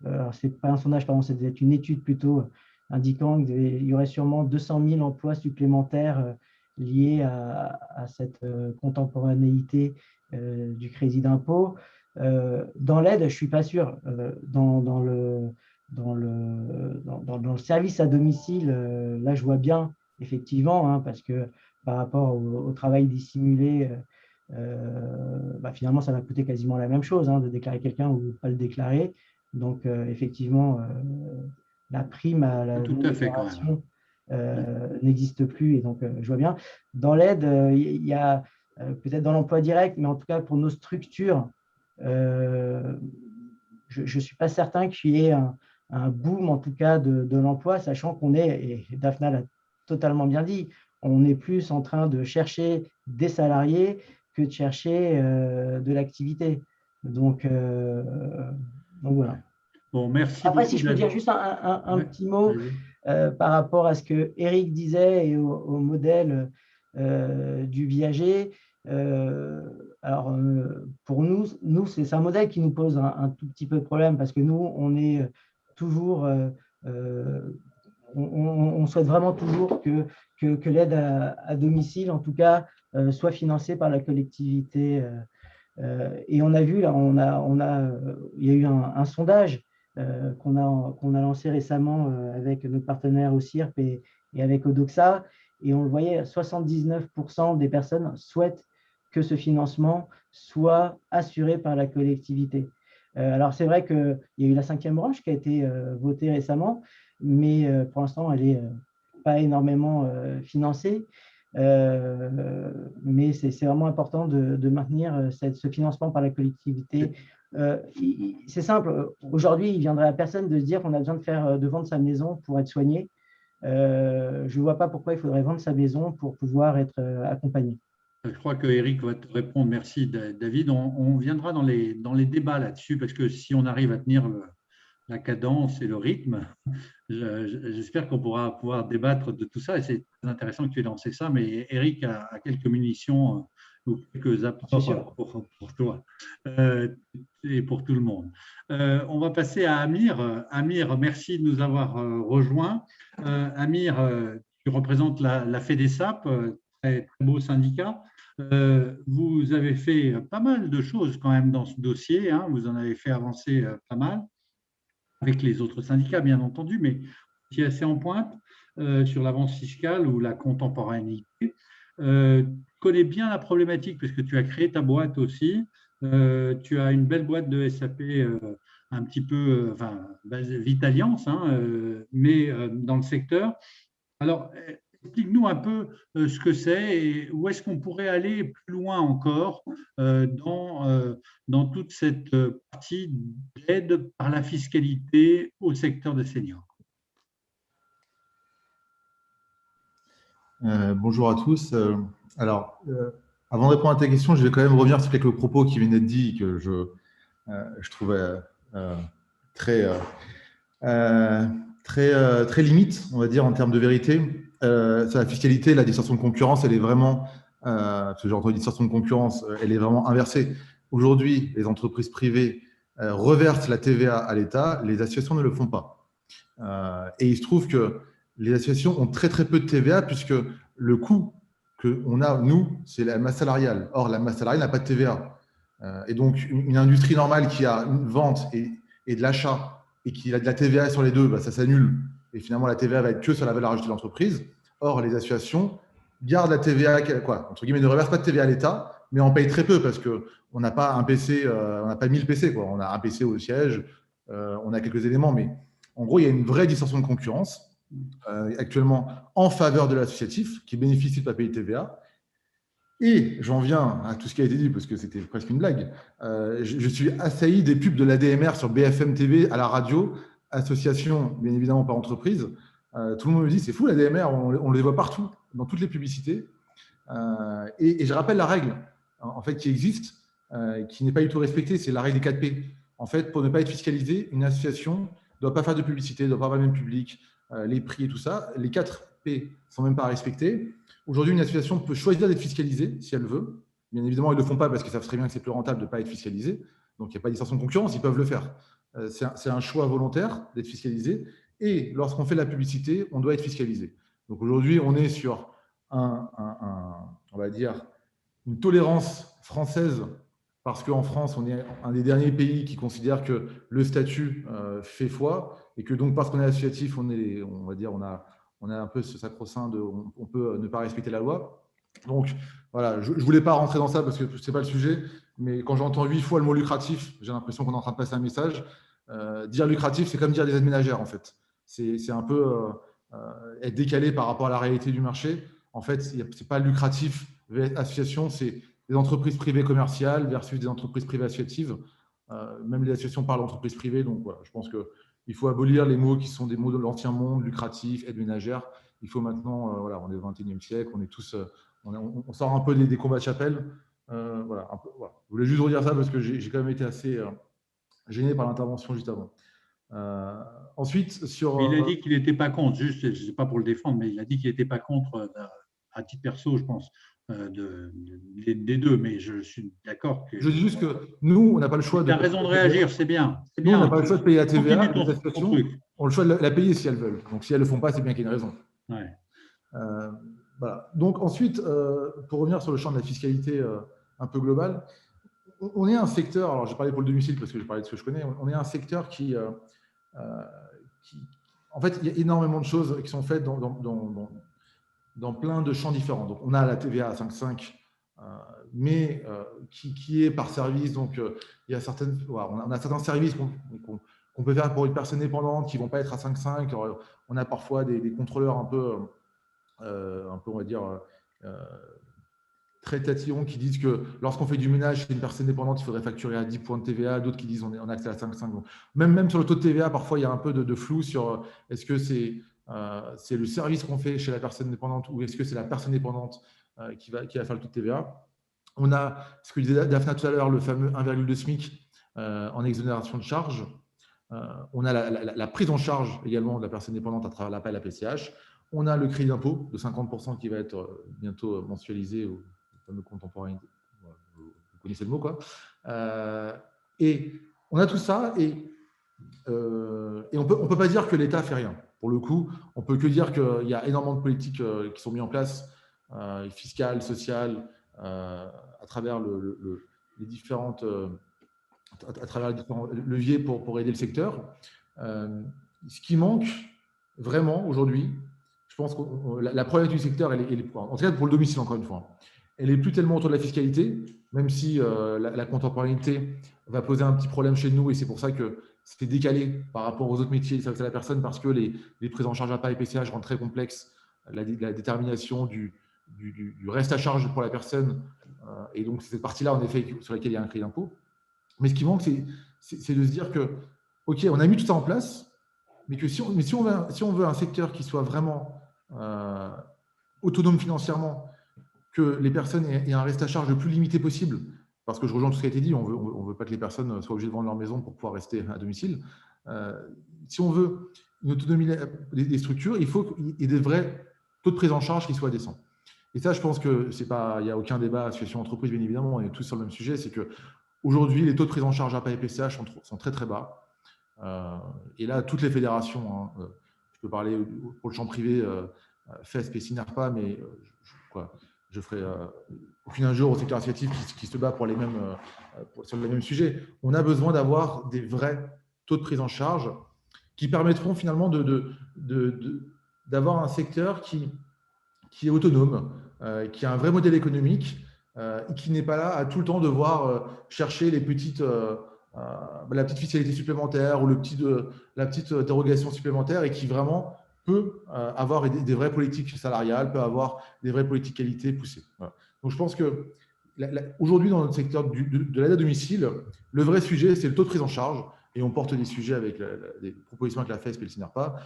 Alors, ce n'est pas un sondage, pardon, c'était une étude plutôt indiquant qu'il y aurait sûrement 200 000 emplois supplémentaires liés à cette contemporanéité du crédit d'impôt. Dans l'aide, je ne suis pas sûr. Dans le service à domicile, là, je vois bien, effectivement, hein, parce que par rapport au travail dissimulé, finalement, ça va coûter quasiment la même chose, hein, de déclarer quelqu'un ou de ne pas le déclarer. Donc, effectivement, la prime à la déclaration n'existe plus. Et donc, je vois bien. Dans l'aide, il y a peut-être dans l'emploi direct, mais en tout cas, pour nos structures, je ne suis pas certain qu'il y ait un boom, en tout cas, de l'emploi, sachant qu'on est, et Daphna l'a totalement bien dit, on est plus en train de chercher des salariés que de chercher de l'activité. Donc voilà. Bon, merci. Après, si je peux dire juste un petit mot par rapport à ce que Eric disait et au modèle du viager. Alors, pour nous c'est un modèle qui nous pose un tout petit peu de problème, parce que nous, on est toujours, on souhaite vraiment toujours que l'aide à domicile, en tout cas, soit financée par la collectivité. Et on a vu, là, il y a eu un sondage qu'on a lancé récemment avec notre partenaire au CIRP et avec Odoxa, et on le voyait, 79% des personnes souhaitent que ce financement soit assuré par la collectivité. Alors, c'est vrai qu'il y a eu la 5e branche qui a été votée récemment, mais pour l'instant, elle n'est pas énormément financée. Mais c'est vraiment important de maintenir ce financement par la collectivité. C'est simple, aujourd'hui, il ne viendrait à personne de se dire qu'on a besoin de vendre sa maison pour être soigné. Je ne vois pas pourquoi il faudrait vendre sa maison pour pouvoir être accompagné. Je crois que Eric va te répondre. Merci, David. On viendra dans les débats là-dessus, parce que si on arrive à tenir la cadence et le rythme, j'espère qu'on pourra pouvoir débattre de tout ça. Et c'est très intéressant que tu aies lancé ça, mais Eric a quelques munitions ou quelques apports pour toi et pour tout le monde. On va passer à Amir. Amir, merci de nous avoir rejoints. Amir, tu représentes la FEDESAP, très beau syndicat. Vous avez fait pas mal de choses quand même dans ce dossier, hein. Vous en avez fait avancer pas mal avec les autres syndicats, bien entendu, mais qui est assez en pointe sur l'avance fiscale ou la contemporanéité. Tu connais bien la problématique parce que tu as créé ta boîte aussi. Tu as une belle boîte de SAP un petit peu Vitaliance, hein, mais dans le secteur. Alors, explique-nous un peu ce que c'est et où est-ce qu'on pourrait aller plus loin encore dans toute cette partie d'aide par la fiscalité au secteur des seniors. Bonjour à tous. Alors, avant de répondre à ta question, je vais quand même revenir sur quelques propos qui venaient d'être dits que je trouvais très limite, on va dire, en termes de vérité. Sur la fiscalité, la distorsion de concurrence, elle est vraiment, parce que j'ai entendu distorsion de concurrence, elle est vraiment inversée. Aujourd'hui, les entreprises privées reversent la TVA à l'État, les associations ne le font pas. Et il se trouve que les associations ont très peu de TVA, puisque le coût qu'on a, nous, c'est la masse salariale. Or, la masse salariale n'a pas de TVA. Et donc, une industrie normale qui a une vente et de l'achat et qu'il a de la TVA sur les deux, bah, ça s'annule. Et finalement, la TVA va être que sur la valeur ajoutée de l'entreprise. Or, les associations gardent la TVA, quoi, entre guillemets, ne reversent pas de TVA à l'État, mais en payent très peu parce qu'on n'a pas un PC, on n'a pas 1000 PC, quoi. On a un PC au siège, on a quelques éléments, mais en gros, il y a une vraie distorsion de concurrence actuellement en faveur de l'associatif qui bénéficie de ne pas payer de TVA. Et j'en viens à tout ce qui a été dit, parce que c'était presque une blague. Je suis assailli des pubs de l'ADMR sur BFM TV à la radio, association, bien évidemment pas entreprise. Tout le monde me dit, c'est fou l'ADMR, on les voit partout, dans toutes les publicités. Et je rappelle la règle, en fait, qui existe, qui n'est pas du tout respectée, c'est la règle des 4 P. En fait, pour ne pas être fiscalisé, une association ne doit pas faire de publicité, ne doit pas avoir le même public, les prix et tout ça. Les 4 P ne sont même pas respectés. Aujourd'hui, une association peut choisir d'être fiscalisée si elle veut. Bien évidemment, ils ne le font pas parce qu'ils savent très bien que c'est plus rentable de ne pas être fiscalisé. Donc, il n'y a pas de distorsion de concurrence, ils peuvent le faire. C'est un choix volontaire d'être fiscalisé. Et lorsqu'on fait de la publicité, on doit être fiscalisé. Donc, aujourd'hui, on est sur on va dire, une tolérance française parce qu'en France, on est un des derniers pays qui considère que le statut fait foi et que donc, parce qu'on est associatif, on va dire, on a un peu ce sacro-saint de on peut ne pas respecter la loi. Donc, voilà, je ne voulais pas rentrer dans ça parce que ce n'est pas le sujet, mais quand j'entends 8 fois le mot lucratif, j'ai l'impression qu'on est en train de passer un message. Dire lucratif, c'est comme dire des aides ménagères, en fait. C'est un peu être décalé par rapport à la réalité du marché. En fait, ce n'est pas lucratif, association, c'est des entreprises privées commerciales versus des entreprises privées associatives. Même les associations parlent d'entreprises privées, donc voilà, je pense que il faut abolir les mots qui sont des mots de l'ancien monde, lucratif, aide ménagère. Il faut maintenant, voilà, on est au XXIe siècle, on est tous, on sort un peu des combats de chapelle. Voilà, un peu, voilà. Je voulais juste redire ça parce que j'ai quand même été assez gêné par l'intervention juste avant. Ensuite, sur. Il a dit qu'il n'était pas contre, juste, je ne sais pas pour le défendre, mais il a dit qu'il n'était pas contre, à titre perso, je pense, des deux, mais je suis d'accord. Je dis juste que nous, on n'a pas le choix de. Tu as raison de réagir, c'est bien. Nous, on n'a pas le choix de payer la TVA. Les associations ont le choix de la payer si elles veulent. Donc, si elles ne le font pas, c'est bien qu'il y ait une raison. Ouais. Voilà. Donc, ensuite, pour revenir sur le champ de la fiscalité un peu global, on est un secteur, alors je vais parler pour le domicile parce que je parlais de ce que je connais, on est un secteur qui en fait, il y a énormément de choses qui sont faites dans plein de champs différents. Donc, on a la TVA à 5,5, mais qui est par service. Donc, il y a on a certains services qu'on peut faire pour une personne dépendante qui ne vont pas être à 5,5. On a parfois des contrôleurs un peu, on va dire, très tatillons qui disent que lorsqu'on fait du ménage chez une personne dépendante, il faudrait facturer à 10 points de TVA, d'autres qui disent on a accès à 5,5. Donc, même sur le taux de TVA, parfois, il y a un peu de flou sur est-ce que c'est le service qu'on fait chez la personne dépendante ou est-ce que c'est la personne dépendante qui va faire le taux de TVA. On a, ce que disait Daphna tout à l'heure, le fameux 1,2 SMIC en exonération de charges. On a la prise en charge également de la personne dépendante à travers l'appel à PCH. On a le crédit d'impôt de 50% qui va être bientôt mensualisé au fameux contemporain. Vous connaissez le mot, quoi. Et on a tout ça et on peut pas dire que l'État fait rien. Pour le coup, on peut que dire qu'il y a énormément de politiques qui sont mises en place, fiscales, sociales, à travers les différentes, à travers les différents leviers pour aider le secteur. Ce qui manque vraiment aujourd'hui, je pense que la problématique du secteur, en tout cas pour le domicile, encore une fois, elle n'est plus tellement autour de la fiscalité, même si la contemporanéité va poser un petit problème chez nous, et c'est pour ça que c'est décalé par rapport aux autres métiers de service à la personne, parce que les prises en charge APA et PCH rendent très complexe la détermination du reste à charge pour la personne, et donc c'est cette partie-là, en effet, sur laquelle il y a un crédit d'impôt. Mais ce qui manque, c'est de se dire que, OK, on a mis tout ça en place, mais que si on veut un secteur qui soit vraiment autonome financièrement, que les personnes aient un reste à charge le plus limité possible, parce que je rejoins tout ce qui a été dit, on veut pas que les personnes soient obligées de vendre leur maison pour pouvoir rester à domicile. Si on veut une autonomie des structures, il faut qu'il y ait des vrais taux de prise en charge qui soient décents. Et ça, je pense que il n'y a aucun débat, association entreprise, bien évidemment, on est tous sur le même sujet, c'est qu'aujourd'hui, les taux de prise en charge APA et PCH sont très, très bas. Et là, toutes les fédérations, je peux parler pour le champ privé, FESP et SINARPA, mais je ferai aucune injure au secteur associatif qui se bat pour sur les mêmes sujets. On a besoin d'avoir des vrais taux de prise en charge qui permettront finalement d'avoir un secteur qui est autonome, qui a un vrai modèle économique, et qui n'est pas là à tout le temps devoir chercher la petite fiscalité supplémentaire ou la petite dérogation supplémentaire, et qui vraiment peut avoir des vraies politiques salariales, peut avoir des vraies politiques qualité poussées. Voilà. Donc je pense que aujourd'hui, dans notre secteur de l'aide à domicile, le vrai sujet, c'est le taux de prise en charge, et on porte des sujets avec des propositions avec la FESP et le CINERPA.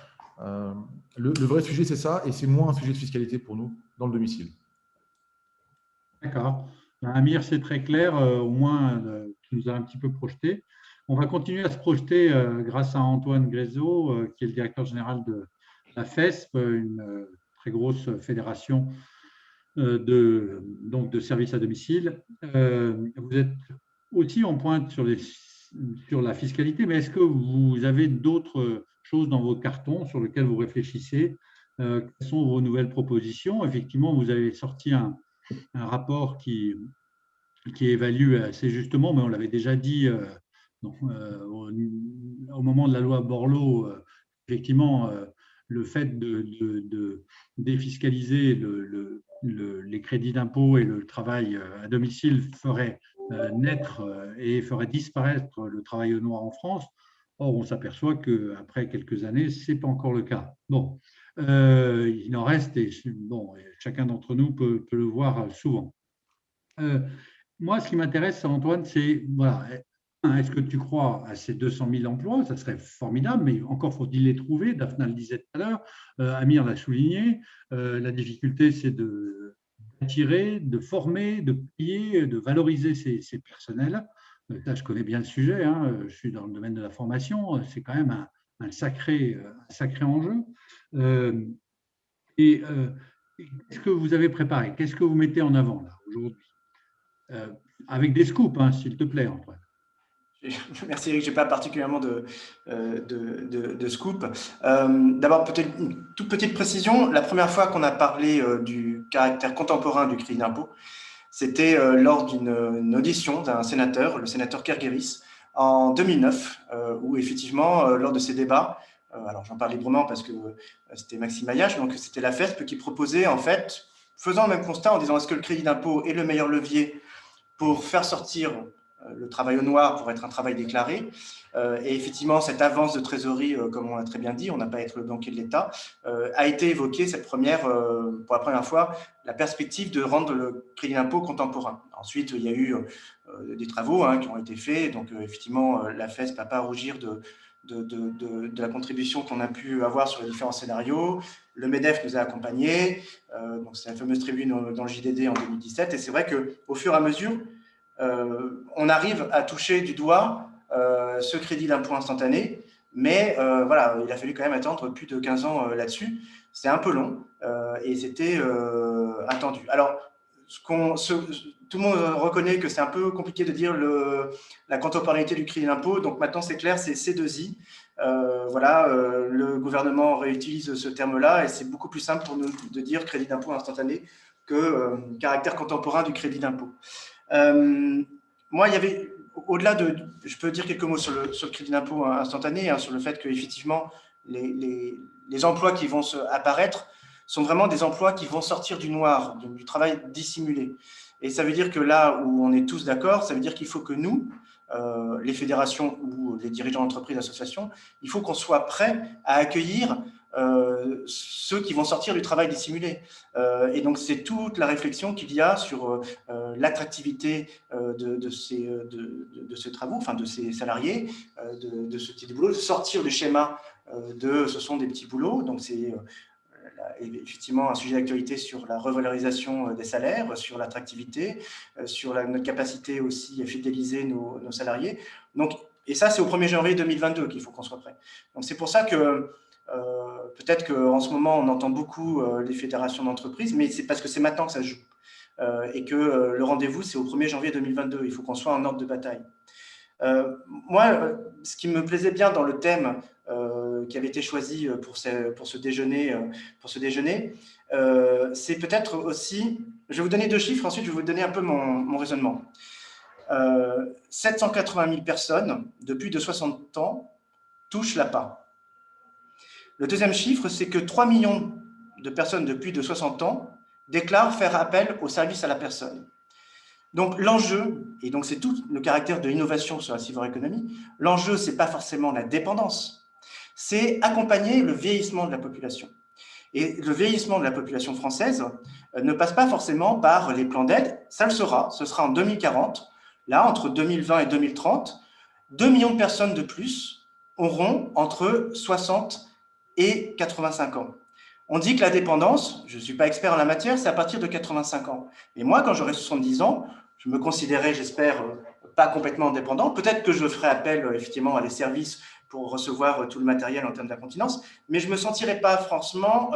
Le vrai sujet, c'est ça, et c'est moins un sujet de fiscalité pour nous dans le domicile. D'accord. Amir, c'est très clair, au moins tu nous as un petit peu projeté. On va continuer à se projeter grâce à Antoine Grézeau, qui est le directeur général de la FESP, une très grosse fédération de services à domicile. Vous êtes aussi en pointe sur la fiscalité, mais est-ce que vous avez d'autres choses dans vos cartons sur lesquelles vous réfléchissez? Quelles sont vos nouvelles propositions? Effectivement, vous avez sorti un rapport qui évalue assez justement, mais on l'avait déjà dit au moment de la loi Borloo, effectivement, le fait de défiscaliser les crédits d'impôt et le travail à domicile ferait naître et ferait disparaître le travail au noir en France. Or, on s'aperçoit qu'après quelques années, ce n'est pas encore le cas. Bon, il en reste, et bon, chacun d'entre nous peut le voir souvent. Moi, ce qui m'intéresse, Antoine, c'est, voilà, est-ce que tu crois à ces 200 000 emplois? Ça serait formidable, mais encore faut-il les trouver. Daphna le disait tout à l'heure, Amir l'a souligné. La difficulté, c'est d'attirer, de former, de payer, de valoriser ces personnels. Là, je connais bien le sujet, hein, je suis dans le domaine de la formation, c'est quand même un sacré enjeu. Qu'est-ce que vous avez préparé? Qu'est-ce que vous mettez en avant là aujourd'hui? Avec des scoops, hein, s'il te plaît, Antoine. Merci Eric, je n'ai pas particulièrement de scoop. D'abord, peut-être une toute petite précision. La première fois qu'on a parlé du caractère contemporain du crédit d'impôt, c'était lors d'une audition d'un sénateur, le sénateur Kergueris, en 2009, où effectivement, lors de ces débats, alors j'en parle librement parce que c'était Maxime Ayache, donc c'était la FESP qui proposait, en fait, faisant le même constat en disant est-ce que le crédit d'impôt est le meilleur levier pour faire sortir le travail au noir pour être un travail déclaré. Et effectivement, cette avance de trésorerie, comme on l'a très bien dit, on n'a pas à être le banquier de l'État, a été évoquée pour la première fois, la perspective de rendre le crédit d'impôt contemporain. Ensuite, il y a eu des travaux qui ont été faits. Donc, effectivement, la FESP n'a pas à rougir de la contribution qu'on a pu avoir sur les différents scénarios. Le MEDEF nous a accompagnés. Donc, c'est la fameuse tribune dans le JDD en 2017. Et c'est vrai qu'au fur et à mesure, on arrive à toucher du doigt ce crédit d'impôt instantané, mais voilà, il a fallu quand même attendre plus de 15 ans là-dessus. C'est un peu long et c'était attendu. Alors, tout le monde reconnaît que c'est un peu compliqué de dire la contemporanéité du crédit d'impôt, donc maintenant c'est clair, c'est C2I. Voilà, le gouvernement réutilise ce terme-là et c'est beaucoup plus simple pour nous de dire crédit d'impôt instantané que caractère contemporain du crédit d'impôt. Moi, il y avait, au-delà je peux dire quelques mots sur le crédit d'impôt instantané, sur le fait qu'effectivement, les emplois qui vont apparaître sont vraiment des emplois qui vont sortir du noir, du travail dissimulé. Et ça veut dire que là où on est tous d'accord, ça veut dire qu'il faut que nous, les fédérations ou les dirigeants d'entreprises, d'associations, il faut qu'on soit prêts à accueillir ceux qui vont sortir du travail dissimulé. Et donc, c'est toute la réflexion qu'il y a sur l'attractivité de ces travaux, enfin de ces salariés, de ce type de boulot, de sortir du schéma ce sont des petits boulots. Donc, c'est effectivement un sujet d'actualité sur la revalorisation des salaires, sur l'attractivité, sur notre capacité aussi à fidéliser nos salariés. Donc, et ça, c'est au 1er janvier 2022 qu'il faut qu'on soit prêt. Donc, c'est pour ça que peut-être qu'en ce moment, on entend beaucoup les fédérations d'entreprises, mais c'est parce que c'est maintenant que ça se joue. Et que le rendez-vous, c'est au 1er janvier 2022. Il faut qu'on soit en ordre de bataille. Moi, ce qui me plaisait bien dans le thème qui avait été choisi pour ce déjeuner, c'est peut-être aussi… Je vais vous donner 2 chiffres, ensuite je vais vous donner un peu mon raisonnement. 780 000 personnes de plus de 60 ans touchent l'APA. Le deuxième chiffre, c'est que 3 millions de personnes de plus de 60 ans déclarent faire appel au service à la personne. Donc l'enjeu, et donc c'est tout le caractère de l'innovation sur la silver economy, l'enjeu, ce n'est pas forcément la dépendance, c'est accompagner le vieillissement de la population. Et le vieillissement de la population française ne passe pas forcément par les plans d'aide, ça le sera, ce sera en 2040. Là, entre 2020 et 2030, 2 millions de personnes de plus auront entre 60 et 85 ans. On dit que la dépendance, je ne suis pas expert en la matière, c'est à partir de 85 ans. Et moi, quand j'aurai 70 ans, je me considérerai, j'espère, pas complètement indépendant. Peut-être que je ferai appel effectivement à des services pour recevoir tout le matériel en termes d'incontinence, mais je ne me sentirai pas franchement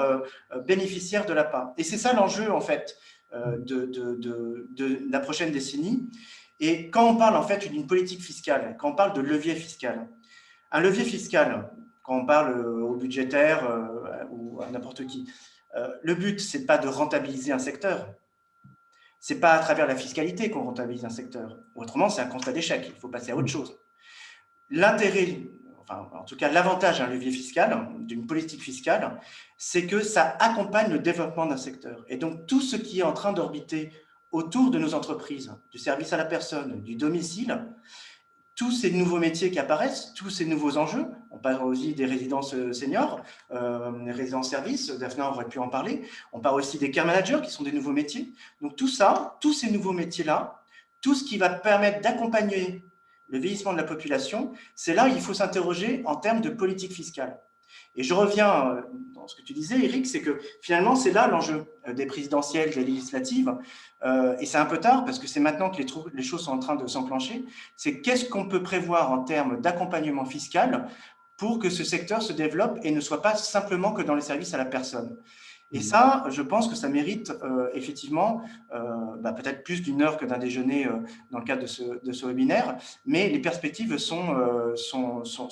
bénéficiaire de la part. Et c'est ça l'enjeu, en fait, de la prochaine décennie. Et quand on parle, en fait, d'une politique fiscale, quand on parle de levier fiscal, un levier fiscal, quand on parle au budgétaire ou à n'importe qui, le but, ce n'est pas de rentabiliser un secteur. Ce n'est pas à travers la fiscalité qu'on rentabilise un secteur. Autrement, c'est un constat d'échec. Il faut passer à autre chose. L'intérêt, enfin, en tout cas, l'avantage d'un levier fiscal, d'une politique fiscale, c'est que ça accompagne le développement d'un secteur. Et donc, tout ce qui est en train d'orbiter autour de nos entreprises, du service à la personne, du domicile, tous ces nouveaux métiers qui apparaissent, tous ces nouveaux enjeux, on parle aussi des résidences seniors, des résidences services, Daphna aurait pu en parler, on parle aussi des care managers qui sont des nouveaux métiers. Donc tout ça, tous ces nouveaux métiers-là, tout ce qui va permettre d'accompagner le vieillissement de la population, c'est là où il faut s'interroger en termes de politique fiscale. Et je reviens dans ce que tu disais, Eric, c'est que finalement, c'est là l'enjeu des présidentielles, des législatives, et c'est un peu tard parce que c'est maintenant que les choses sont en train de s'enclencher, c'est qu'est-ce qu'on peut prévoir en termes d'accompagnement fiscal pour que ce secteur se développe et ne soit pas simplement que dans les services à la personne. Et ça, je pense que ça mérite effectivement peut-être plus d'une heure que d'un déjeuner dans le cadre de ce webinaire, mais les perspectives sont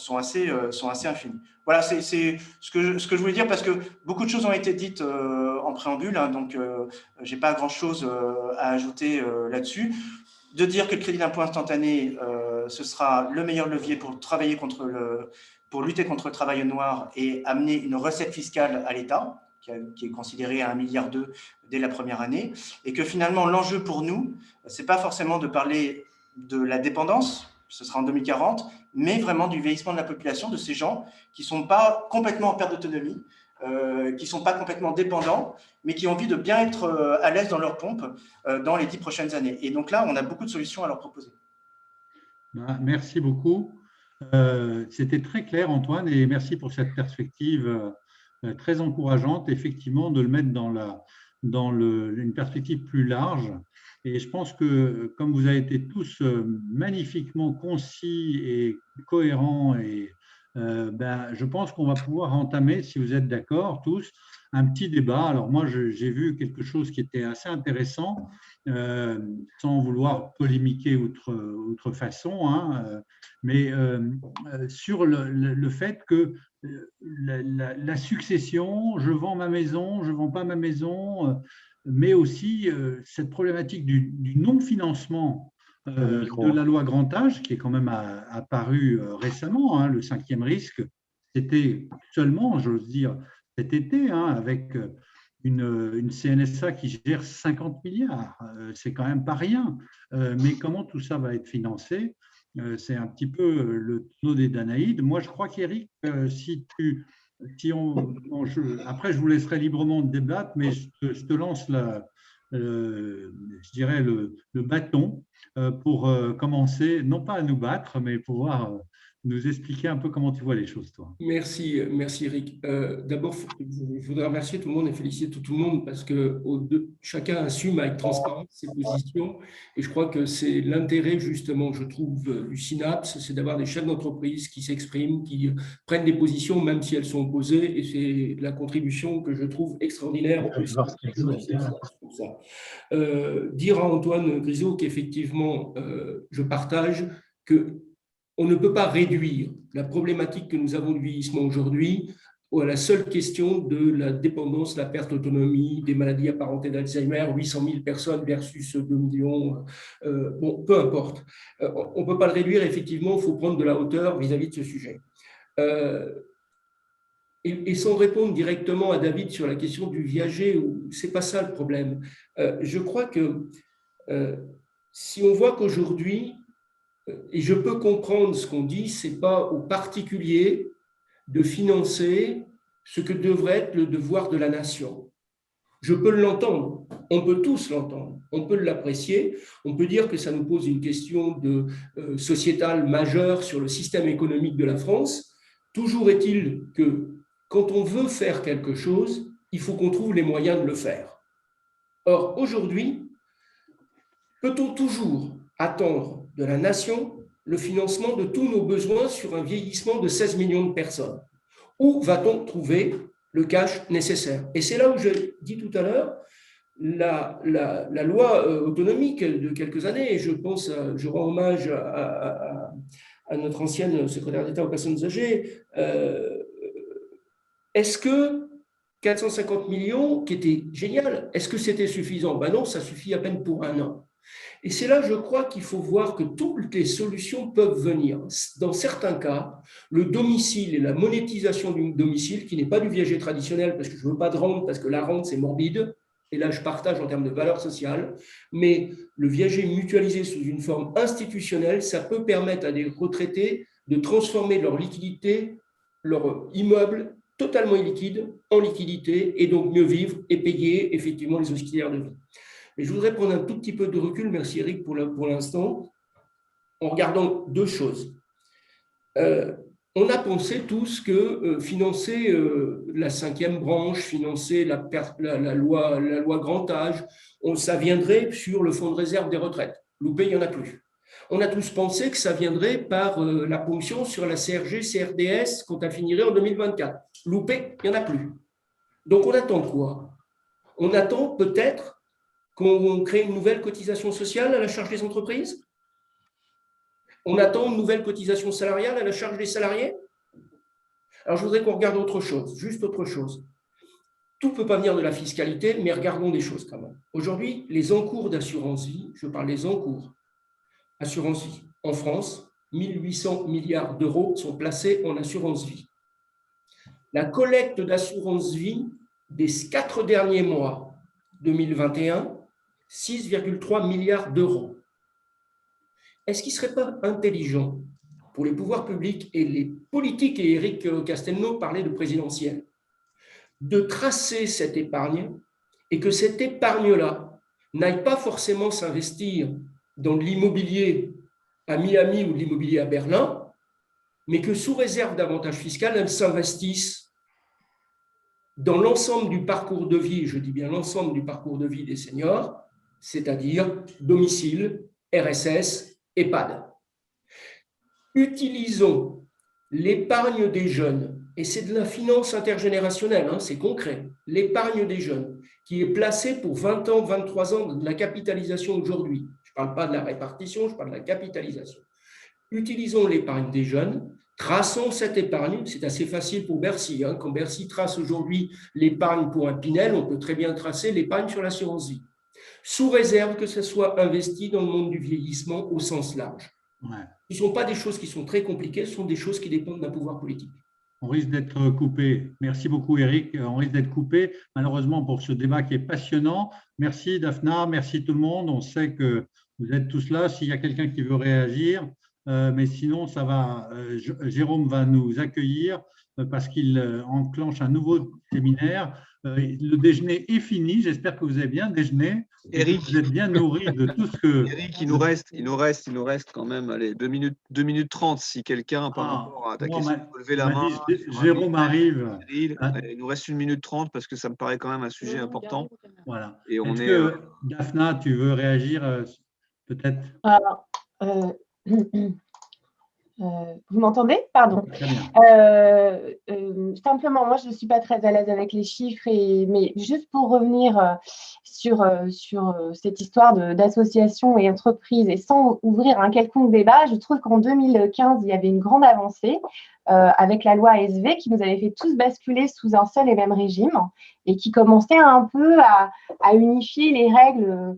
assez infinies. Voilà, c'est ce que je voulais dire parce que beaucoup de choses ont été dites en préambule, hein, donc je n'ai pas grand-chose à ajouter là-dessus. De dire que le crédit d'impôt instantané, ce sera le meilleur levier pour travailler pour lutter contre le travail noir et amener une recette fiscale à l'État, qui est considéré à 1,2 milliard dès la première année, et que finalement, l'enjeu pour nous, ce n'est pas forcément de parler de la dépendance, ce sera en 2040, mais vraiment du vieillissement de la population, de ces gens qui ne sont pas complètement en perte d'autonomie, qui ne sont pas complètement dépendants, mais qui ont envie de bien être à l'aise dans leur pompe dans les 10 prochaines années. Et donc là, on a beaucoup de solutions à leur proposer. Merci beaucoup. C'était très clair, Antoine, et merci pour cette perspective très encourageante, effectivement, de le mettre dans une perspective plus large. Et je pense que, comme vous avez été tous magnifiquement concis et cohérents, je pense qu'on va pouvoir entamer, si vous êtes d'accord tous, un petit débat. Alors moi, j'ai vu quelque chose qui était assez intéressant, sans vouloir polémiquer outre façon, hein, mais sur le fait que la succession, je vends ma maison, je ne vends pas ma maison, mais aussi cette problématique du non-financement de la loi Grand Âge, qui est quand même apparue récemment, hein, le 5e risque, c'était seulement, j'ose dire, cet été, hein, avec une CNSA qui gère 50 milliards. C'est quand même pas rien. Mais comment tout ça va être financé? C'est un petit peu le tonneau des Danaïdes. Moi, je crois qu'Éric, après, je vous laisserai librement débattre, mais je te lance je dirais le bâton pour commencer, non pas à nous battre, mais pouvoir nous expliquer un peu comment tu vois les choses, toi. Merci Eric. D'abord, je voudrais remercier tout le monde et féliciter tout le monde parce que chacun assume avec transparence ses positions et je crois que c'est l'intérêt justement, je trouve, du Synapse, c'est d'avoir des chefs d'entreprise qui s'expriment, qui prennent des positions même si elles sont opposées et c'est la contribution que je trouve extraordinaire. Dire à Antoine Grisot qu'effectivement, je partage que on ne peut pas réduire la problématique que nous avons du vieillissement aujourd'hui à la seule question de la dépendance, la perte d'autonomie, des maladies apparentées d'Alzheimer, 800 000 personnes versus 2 millions, bon, peu importe. On ne peut pas le réduire, effectivement, il faut prendre de la hauteur vis-à-vis de ce sujet. et sans répondre directement à David sur la question du viager, ce n'est pas ça le problème. Je crois que si on voit qu'aujourd'hui, et je peux comprendre ce qu'on dit, ce n'est pas aux particuliers de financer ce que devrait être le devoir de la nation. Je peux l'entendre, on peut tous l'entendre, on peut l'apprécier, on peut dire que ça nous pose une question sociétale majeure sur le système économique de la France. Toujours est-il que quand on veut faire quelque chose, il faut qu'on trouve les moyens de le faire. Or, aujourd'hui, peut-on toujours attendre de la nation le financement de tous nos besoins sur un vieillissement de 16 millions de personnes? Où va-t-on trouver le cash nécessaire? Et c'est là où je dis tout à l'heure, la loi autonomique de quelques années, et je rends hommage à notre ancienne secrétaire d'État aux personnes âgées, est-ce que 450 millions, qui était génial, est-ce que c'était suffisant? Ben non, ça suffit à peine pour un an. Et c'est là, je crois, qu'il faut voir que toutes les solutions peuvent venir. Dans certains cas, le domicile et la monétisation du domicile, qui n'est pas du viager traditionnel, parce que je ne veux pas de rente, parce que la rente, c'est morbide, et là, je partage en termes de valeur sociale, mais le viager mutualisé sous une forme institutionnelle, ça peut permettre à des retraités de transformer leur liquidité, leur immeuble totalement illiquide, en liquidité, et donc mieux vivre et payer effectivement les auxiliaires de vie. Mais je voudrais prendre un tout petit peu de recul, merci Eric pour l'instant, en regardant deux choses. On a pensé tous que financer la 5e branche, financer la loi grand âge, ça viendrait sur le fonds de réserve des retraites. Loupé, il n'y en a plus. On a tous pensé que ça viendrait par la ponction sur la CRG, CRDS quand elle finirait en 2024. Loupé, il n'y en a plus. Donc on attend quoi? On attend peut-être qu'on crée une nouvelle cotisation sociale à la charge des entreprises? On attend une nouvelle cotisation salariale à la charge des salariés? Alors, je voudrais qu'on regarde autre chose, juste autre chose. Tout ne peut pas venir de la fiscalité, mais regardons des choses quand même. Aujourd'hui, les encours d'assurance vie, je parle des encours assurance vie en France, 1800 milliards d'euros sont placés en assurance vie. La collecte d'assurance vie des 4 derniers mois 2021, 6,3 milliards d'euros. Est-ce qu'il ne serait pas intelligent pour les pouvoirs publics et les politiques, et Éric Castelnau parlait de présidentiel, de tracer cette épargne et que cette épargne-là n'aille pas forcément s'investir dans l'immobilier à Miami ou de l'immobilier à Berlin, mais que sous réserve d'avantages fiscaux, elle s'investisse dans l'ensemble du parcours de vie, je dis bien l'ensemble du parcours de vie des seniors, c'est-à-dire domicile, RSS, EHPAD. Utilisons l'épargne des jeunes, et c'est de la finance intergénérationnelle, hein, c'est concret, l'épargne des jeunes, qui est placée pour 20 ans, 23 ans de la capitalisation aujourd'hui. Je ne parle pas de la répartition, je parle de la capitalisation. Utilisons l'épargne des jeunes, traçons cette épargne, c'est assez facile pour Bercy. Hein. Quand Bercy trace aujourd'hui l'épargne pour un Pinel, on peut très bien tracer l'épargne sur l'assurance vie, sous réserve que ce soit investi dans le monde du vieillissement au sens large. Ouais. Ce ne sont pas des choses qui sont très compliquées, ce sont des choses qui dépendent d'un pouvoir politique. On risque d'être coupé. Merci beaucoup, Eric. On risque d'être coupé, malheureusement, pour ce débat qui est passionnant. Merci, Daphna. Merci tout le monde. On sait que vous êtes tous là. S'il y a quelqu'un qui veut réagir, mais sinon, ça va. Jérôme va nous accueillir parce qu'il enclenche un nouveau séminaire. Le déjeuner est fini. J'espère que vous avez bien déjeuné. Eric, vous êtes bien nourri de tout ce que… Eric, il nous reste quand même allez, 2 minutes 30 si quelqu'un, par rapport à ta question, peut lever la main. Jérôme arrive. Il nous reste 1 minute 30 parce que ça me paraît quand même un sujet important. Voilà. Et est-ce que, Daphna, tu veux réagir peut-être? Vous m'entendez? Pardon. Simplement, moi, je ne suis pas très à l'aise avec les chiffres, mais juste pour revenir sur cette histoire d'associations et entreprises, et sans ouvrir un quelconque débat, je trouve qu'en 2015, il y avait une grande avancée avec la loi ASV qui nous avait fait tous basculer sous un seul et même régime et qui commençait un peu à unifier les règles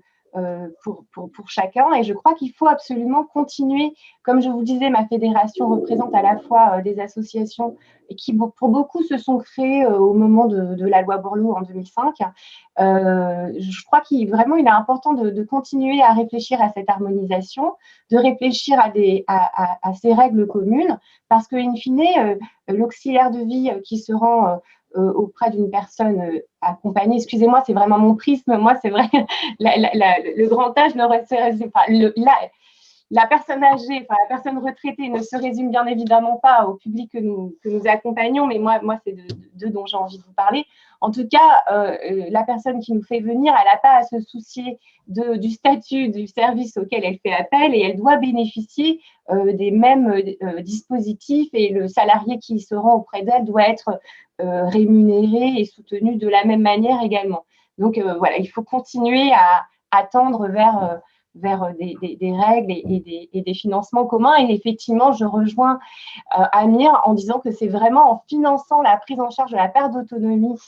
pour chacun. Et je crois qu'il faut absolument continuer. Comme je vous disais, ma fédération représente à la fois des associations qui, pour beaucoup, se sont créées au moment de la loi Borloo en 2005. Je crois qu'il est important de continuer à réfléchir à cette harmonisation, de réfléchir à ces règles communes, parce que, in fine, l'auxiliaire de vie qui se rend auprès d'une personne accompagnée, excusez-moi, c'est vraiment mon prisme, moi c'est vrai, le grand âge ne résume pas, la personne âgée, la personne retraitée ne se résume bien évidemment pas au public que nous accompagnons, mais moi c'est d'eux dont j'ai envie de vous parler. En tout cas, la personne qui nous fait venir, elle n'a pas à se soucier du statut du service auquel elle fait appel et elle doit bénéficier des mêmes dispositifs et le salarié qui se rend auprès d'elle doit être rémunéré et soutenu de la même manière également. Donc voilà, il faut continuer à tendre vers des règles et des financements communs. Et effectivement, je rejoins Amir en disant que c'est vraiment en finançant la prise en charge de la perte d'autonomie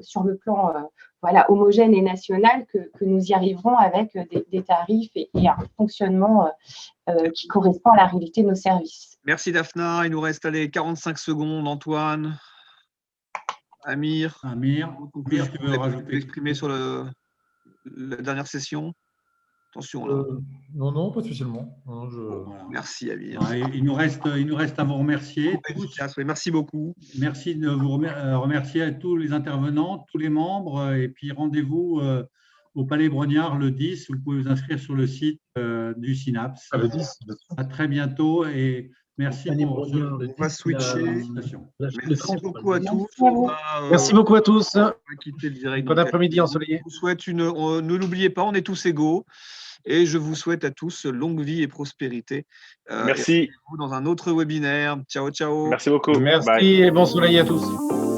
sur le plan homogène et national que nous y arriverons avec des tarifs et un fonctionnement qui correspond à la réalité de nos services. Merci Daphna. Il nous reste 45 secondes. Antoine, Amir, tu veux rajouter exprimer sur la dernière session? Attention là. Non, pas spécialement. Non, Voilà. Merci Amir. Il nous reste à vous remercier. Oui, merci beaucoup. Merci de vous remercier à tous les intervenants, tous les membres. Et puis rendez-vous au Palais Brognard le 10. Vous pouvez vous inscrire sur le site du Synapse. Le 10. À très bientôt et merci pour On va switcher. Merci beaucoup à tous. Merci beaucoup à tous. On va quitter le direct. Bon après-midi ensoleillé. Je vous souhaite ne l'oubliez pas, on est tous égaux. Et je vous souhaite à tous longue vie et prospérité. Merci. Et dans un autre webinaire. Ciao, ciao. Merci beaucoup. Merci et bon soleil à tous.